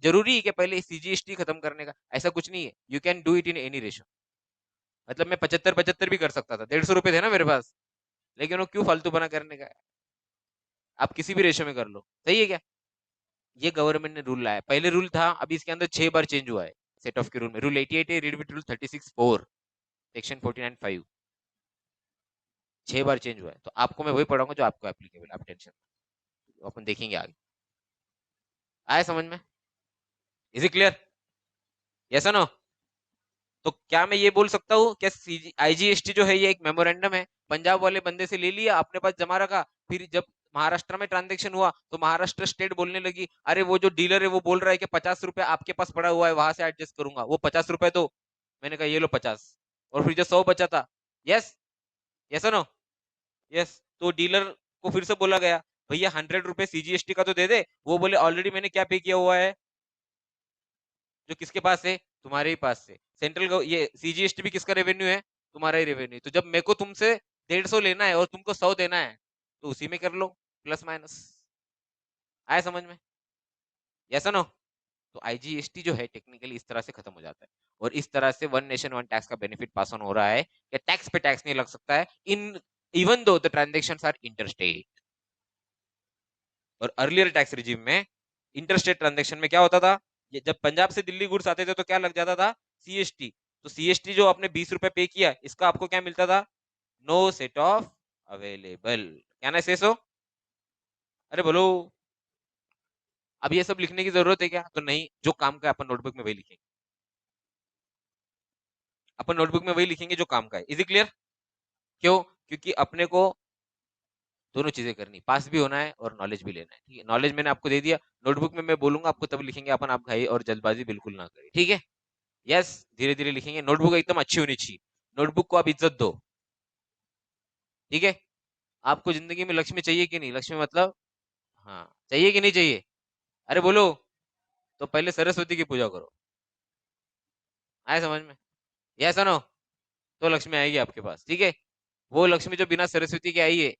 जरूरी है कि पहले सीजीएसटी खत्म करने का, ऐसा कुछ नहीं है, you can do it in any ratio, मतलब मैं 75 75 भी कर सकता था, 150 रुपए थे ना मेरे पास, लेकिन वो क्यों फालतू बना करने का है? आप किसी भी रेशो में कर लो, सही है क्या, ये गवर्नमेंट ने रूल लाया, पहले रूल था, अभी इसके अंदर 6 बार चेंज हुआ है, सेट ऑफ के रूल में, रूल 88 है, read with rule 36(4), section 49(5), 6 bar change हुआ है, तो आपको मैं वही पढ़ाऊंगा जो आपको एप्लीकेबल, आप टेंशन, अपन देखेंगे आगे, आया समझ में, is it clear, yes no. तो क्या मैं ये बोल सकता हूँ क्या आईजीएसटी जो है ये एक मेमोरेंडम है, पंजाब वाले बंदे से ले लिया अपने पास जमा रखा, फिर जब महाराष्ट्र में ट्रांजेक्शन हुआ तो महाराष्ट्र स्टेट बोलने लगी अरे वो जो डीलर है वो बोल रहा है कि 50 रुपए आपके पास पड़ा हुआ है वहां से एडजस्ट करूंगा, वो 50 रुपए दो, मैंने कहा ये लो 50, और फिर जो 100 बचा था, यस, यस नो, यस, तो डीलर को फिर से बोला गया भैया 100 रुपए सीजीएसटी का तो दे दे, वो बोले ऑलरेडी मैंने क्या पे किया हुआ है, जो किसके पास है, तुम्हारे ही पास से, सेंट्रल ये सीजीएसटी भी किसका रेवेन्यू है, तुम्हारा ही रेवेन्यू, तो जब मेरे को तुमसे 150 लेना है और तुमको 100 देना है तो उसी में कर लो प्लस माइनस, आया समझ में, यस नो। तो आईजीएसटी जो है टेक्निकली इस तरह से खत्म हो जाता है, और इस तरह से वन नेशन वन टैक्स का बेनिफिट पास ऑन हो रहा है कि टैक्स पे टैक्स नहीं लग सकता है in, even though the transactions are interstate, और अर्लियर टैक्स रिजीम में इंटरस्टेट ट्रांजेक्शन में क्या होता था, ये जब पंजाब से दिल्ली गुड्स आते थे तो क्या लग जाता था, सीएसटी, तो सीएसटी जो आपने 20 रुपए पे किया इसका आपको क्या मिलता था, नो सेट ऑफ अवेलेबल, क्या ना से सो, अरे बोलो, अब ये सब लिखने की जरूरत है क्या, तो नहीं, जो काम का अपन नोटबुक में वही लिखेंगे, अपन नोटबुक में वही लिखेंगे जो काम का है, इज इट क्लियर, क्यों, क्योंकि अपने को दोनों चीजें करनी, पास भी होना है और नॉलेज भी लेना है, ठीक है, नॉलेज मैंने आपको दे दिया, नोटबुक में मैं बोलूंगा आपको तब लिखेंगे अपन, आप घाई और जल्दबाजी बिल्कुल ना करें, ठीक है, यस, धीरे धीरे लिखेंगे, नोटबुक एकदम अच्छी होनी चाहिए, नोटबुक को आप इज्जत दो, ठीक है, आपको जिंदगी में लक्ष्मी चाहिए कि नहीं, लक्ष्मी मतलब, हाँ चाहिए कि नहीं चाहिए, अरे बोलो, तो पहले सरस्वती की पूजा करो, आया समझ में, यस नो, तो लक्ष्मी आएगी आपके पास, ठीक है। वो लक्ष्मी जो बिना सरस्वती के आई है,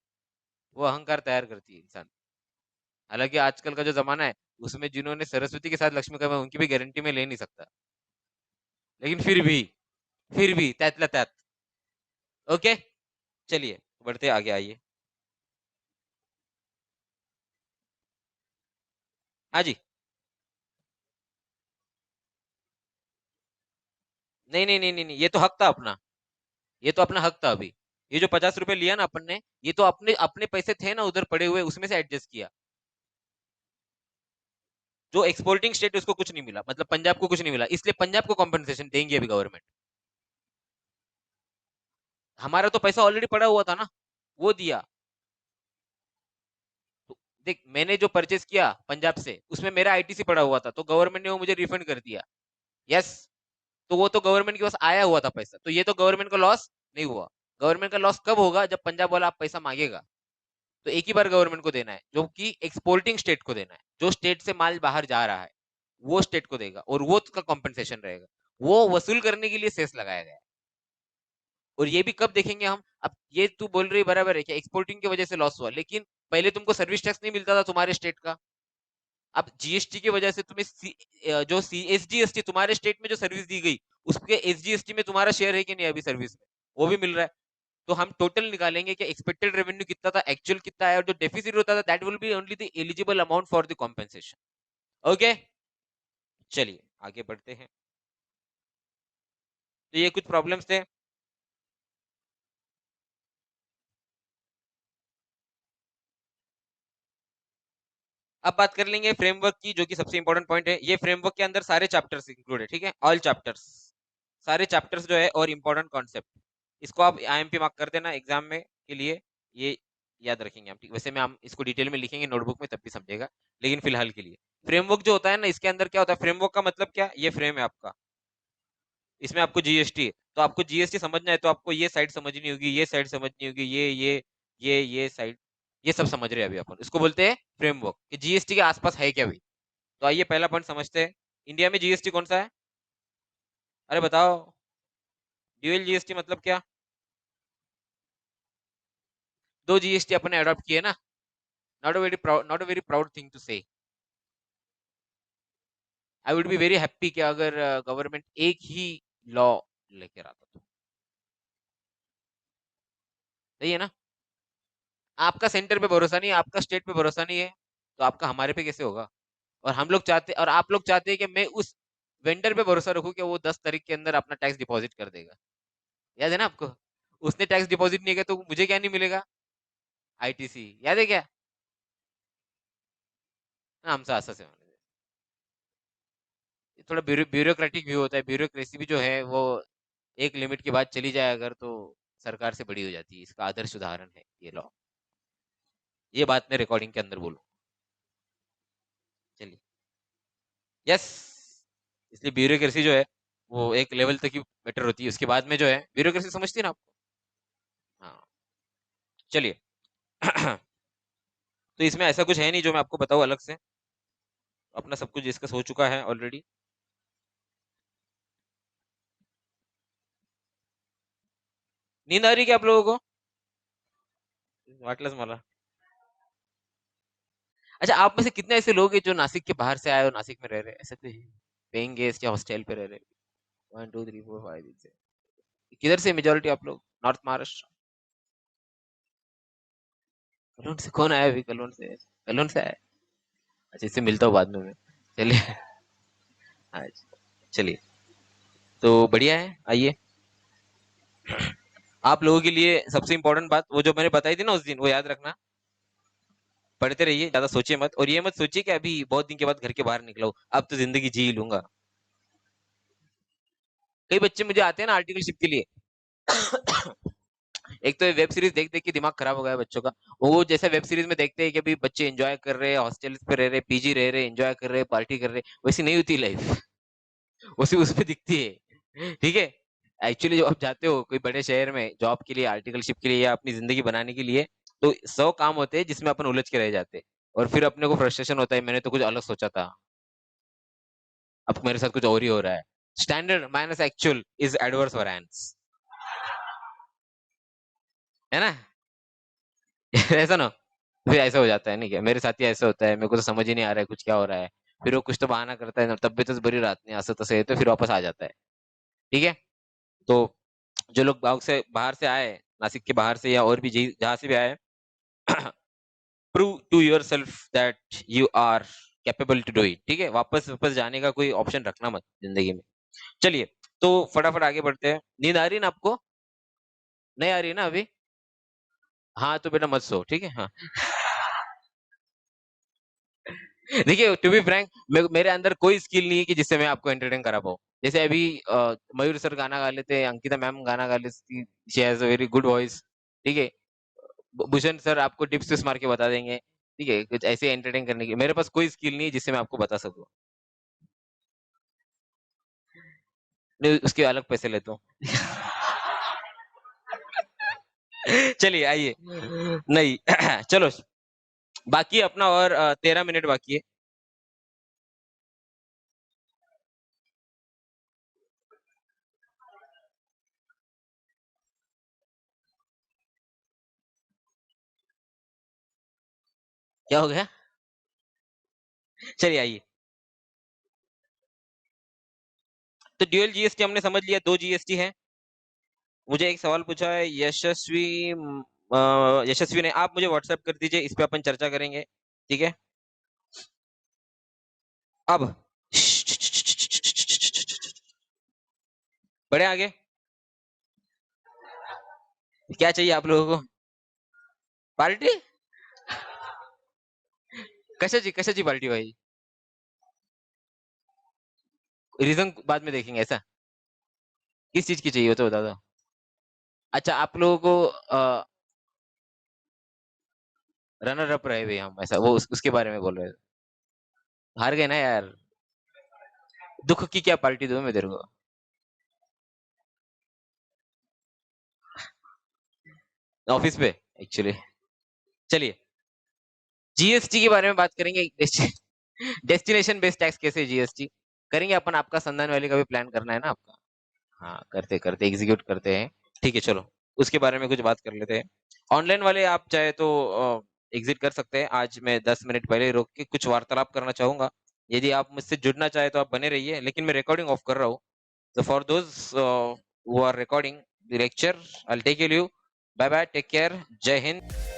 वो अहंकार तैयार करती है इंसान। हालांकि आजकल का जो जमाना है, उसमें जिन्होंने सरस्वती के साथ लक्ष्मी का, मैं उनकी भी गारंटी में ले नहीं सकता, लेकिन फिर भी त्यातला त्यात। ओके, चलिए बढ़ते आगे, आइए। हाँ जी। नहीं नहीं नहीं नहीं नहीं, ये तो हक था अपना, ये तो अपना हक था। अभी ये जो 50 रुपए लिया ना अपन ने, ये तो अपने अपने पैसे थे ना उधर पड़े हुए, उसमें से एडजस्ट किया। जो एक्सपोर्टिंग स्टेट उसको कुछ नहीं मिला, मतलब पंजाब को कुछ नहीं मिला, इसलिए पंजाब को कॉम्पनसेशन देंगे अभी गवर्नमेंट। हमारा तो पैसा ऑलरेडी पड़ा हुआ था ना, वो दिया। तो देख, मैंने जो परचेस किया पंजाब से, उसमें मेरा आईटीसी पड़ा हुआ था, तो गवर्नमेंट ने वो मुझे रिफंड कर दिया। यस, तो वो तो गवर्नमेंट के पास आया हुआ था पैसा, तो ये तो गवर्नमेंट का लॉस नहीं हुआ। गवर्नमेंट का लॉस कब होगा? जब पंजाब वाला आप पैसा मांगेगा, तो एक ही बार गवर्नमेंट को देना है, जो कि एक्सपोर्टिंग स्टेट को देना है। जो स्टेट से माल बाहर जा रहा है, वो स्टेट को देगा, और वो उसका कॉम्पेंसेशन रहेगा। वो वसूल करने के लिए सेस लगाया गया है। और ये भी कब देखेंगे हम? अब ये तू बोल रही बराबर है कि एक्सपोर्टिंग की वजह से लॉस हुआ, लेकिन पहले तुमको सर्विस टैक्स नहीं मिलता था तुम्हारे स्टेट का। अब जीएसटी की वजह से तुम्हें जो एसजीएसटी तुम्हारे स्टेट में जो सर्विस दी गई, उसके एसजीएसटी में तुम्हारा शेयर है कि नहीं अभी सर्विस में? वो भी मिल रहा है। तो हम टोटल निकालेंगे कि एक्सपेक्टेड रेवेन्यू कितना था, एक्चुअल कितना है, और जो डेफिसिट होता था, that will be only the eligible amount for the compensation. Okay, चलिए आगे बढ़ते हैं। तो ये कुछ प्रॉब्लम्स थे। अब बात कर लेंगे फ्रेमवर्क की, जो कि सबसे इंपॉर्टेंट पॉइंट है। ये फ्रेमवर्क के अंदर सारे चैप्टर्स इंक्लूड है, ठीक है, ऑल चैप्टर्स, सारे चैप्टर्स जो है, और इंपॉर्टेंट कॉन्सेप्ट। इसको आप आईएमपी मार्क कर देना एग्जाम में के लिए, ये याद रखेंगे हम, ठीक। वैसे में हम इसको डिटेल में लिखेंगे नोटबुक में, तब भी समझेगा, लेकिन फिलहाल के लिए फ्रेमवर्क जो होता है ना, इसके अंदर क्या होता है, फ्रेमवर्क का मतलब क्या, ये फ्रेम है आपका, इसमें आपको जीएसटी है, तो आपको जीएसटी समझना है, तो आपको ये साइड समझनी होगी, ये साइड समझनी होगी, ये साइड, ये सब समझ रहे हैं अभी अपन। इसको बोलते हैं फ्रेमवर्क, कि जीएसटी के आसपास है क्या भाई। तो आइए पहला पॉइंट समझते हैं। इंडिया में जीएसटी कौन सा है? अरे बताओ, ड्यूअल जीएसटी मतलब क्या? दो जीएसटी अपने अडॉप्ट किए ना। Not a very proud thing to say. I would be very happy कि अगर गवर्नमेंट एक ही लॉ लेकर आता तो। सही है ना? आपका सेंटर पे भरोसा नहीं है, आपका स्टेट पे भरोसा नहीं है, तो आपका हमारे पे कैसे होगा? और हम लोग चाहते, और आप लोग चाहते हैं कि मैं उस वेंडर पे भरोसा रखूं कि वो 10 तारीख के अंदर अपना टैक्स डिपॉजिट कर देगा। याद है ना आपको? उसने टैक्स डिपॉजिट नहीं किया तो मुझे क्या नहीं मिलेगा? आईटीसी, याद है क्या? हाँ, हमसे आशा से होने दे। ये थोड़ा ब्यूरोक्रेटिक भी होता है, ब्यूरोक्रेसी भी जो है वो एक लिमिट के बाद चली जाए अगर, तो सरकार से बड़ी हो जाती है। इसका आदर्श उदाहरण है ये लॉ। ये बात मैं रिकॉर्डिंग के अंदर बोलूँ। चलिए, यस, इसलिए ब्यूरोक्रेसी जो है, वो एक लेवल तक ही बेटर होती है, उसके बाद में जो है, ब्यूरोक्रेसी समझती है ना आप? हाँ, चलिए। तो इसमें ऐसा कुछ है नहीं जो मैं आपको बताऊं अलग से, अपना सब कुछ डिस्कस हो चुका है ऑलरेडी। नींद आ रही है क्या आप लोगों को? वाटलस मला। अच्छा, आप में से कितने ऐसे लोग हैं जो नासिक के बाहर से आए और नासिक में रह रहे हैं? ऐसे कोई पेइंग गेस्ट या हॉस्टल पे रह रहे हैं? 1 2 3 4 5 6। किधर से मेजोरिटी आप लोग? नॉर्थ महाराष्ट्र? कलोन से कौन आया अभी? कलोन से? कलोन से आया? अच्छा, इससे मिलता हूँ बाद में मैं। चलिए। अच्छा, चलिए, तो बढ़िया है, आइए। आप लोगों के लिए सबसे इंपॉर्टेंट बात, वो जो मैंने बताई थी ना उस दिन, वो याद रखना। पढ़ते रहिए, ज्यादा सोचिए मत, और ये मत सोचिए कि अभी बहुत दिन के बाद घर के बाहर निकला हूं, अब तो जिंदगी जी लूंगा। कई बच्चे मुझे आते हैं ना आर्टिकलशिप के लिए। एक तो वेब सीरीज देख देख के दिमाग खराब हो गया है बच्चों का। वो जैसे वेब सीरीज में देखते हैं कि अभी बच्चे एंजॉय कर रहे हैं, हॉस्टल पे रह रहे, पीजी रह रहे, एंजॉय कर रहे, पार्टी कर रहे, वैसी नहीं होती लाइफ। उसी उसमें दिखती है, ठीक है। एक्चुअली जब आप जाते हो कोई बड़े शहर में जॉब के लिए, आर्टिकलशिप के लिए, या अपनी जिंदगी बनाने के लिए, तो 100 काम होते हैं जिसमें अपन उलझ के रह जाते हैं, और फिर अपने को फ्रस्ट्रेशन होता है, मैंने तो कुछ अलग सोचा था, अब मेरे साथ कुछ और ही हो रहा है। Standard minus actual is adverse variance. है ना? ऐसा ना फिर ऐसा हो जाता है नहीं क्या, मेरे साथ ही ऐसा होता है, मेरे को तो समझ ही नहीं आ रहा है कुछ क्या हो रहा है, फिर वो कुछ तो बहाना करता है ना, तब्येतच बरी राहत नाही असं तसं येतं, फिर वापस आ जाता है। ठीक है? तो जो लोग गाँव से बाहर से आए, नासिक के बाहर से या और भी जहाँ से भी आए, prove to yourself that you are capable to do it. ठीक है? वापस वापस जाने का कोई ऑप्शन रखना मत जिंदगी में। चलिए, तो फटाफट आगे बढ़ते हैं। नींद आ रही है ना आपको? नहीं आ रही है ना अभी? हाँ, तो बेटा मत सो, ठीक है? हाँ। देखिए, टू बी फ्रैंक मेरे अंदर कोई स्किल नहीं है कि जिससे मैं आपको एंटरटेन करा पाऊँ। जैसे अभी मयूर सर गाना गा लेते हैं, अंकिता मैम गाना गा लेती, she has a very good voice, ठीक है? भूषण सर आपको टिप्स-विप्स मार के बता देंगे, ठीक है? कुछ ऐसे एंटरटेन करने की मेरे पास कोई स्किल नहीं है जिससे मैं आपको बता सकूँ। नहीं, उसके अलग पैसे लेता हूँ। चलिए आइए। नहीं, चलो बाकी है अपना और 13 मिनट बाकी है। क्या हो गया? चलिए आइए। तो ड्यूअल जीएसटी हमने समझ लिया, 2 जीएसटी हैं। मुझे एक सवाल पूछा है यशस्वी ने, आप मुझे व्हाट्सएप कर दीजिए, इस पे अपन चर्चा करेंगे, ठीक है? अब बढ़े आगे। क्या चाहिए आप लोगों को? पार्टी? कशाची पार्टी भाई? रीजन बाद में देखेंगे ऐसा? किस चीज की चाहिए हो तो बता दो। अच्छा, आप लोगों को रनर अप रहे हुए हम, ऐसा वो उसके बारे में बोल रहे थे। हार गए ना यार। दुख की क्या पार्टी दूं मैं तेरे को? ऑफिस पे एक्चुअली। चलिए, जीएसटी के बारे में बात करेंगे। डेस्टिनेशन बेस्ड टैक्स कैसे जीएसटी करेंगे अपन, आपका संधान वैली का भी प्लान करना है ना आपका? हाँ, करते करते एग्जीक्यूट करते हैं। ठीक है, चलो उसके बारे में कुछ बात कर लेते हैं। ऑनलाइन वाले आप चाहे तो एग्जिट कर सकते हैं। आज मैं 10 मिनट पहले ही रोक के कुछ वार्तालाप करना चाहूंगा। यदि आप मुझसे जुड़ना चाहे तो आप बने रहिए, लेकिन मैं रिकॉर्डिंग ऑफ कर रहा हूँ। So for those who are recording the lecture, I'll take you. Bye bye. Take care. Jai Hind.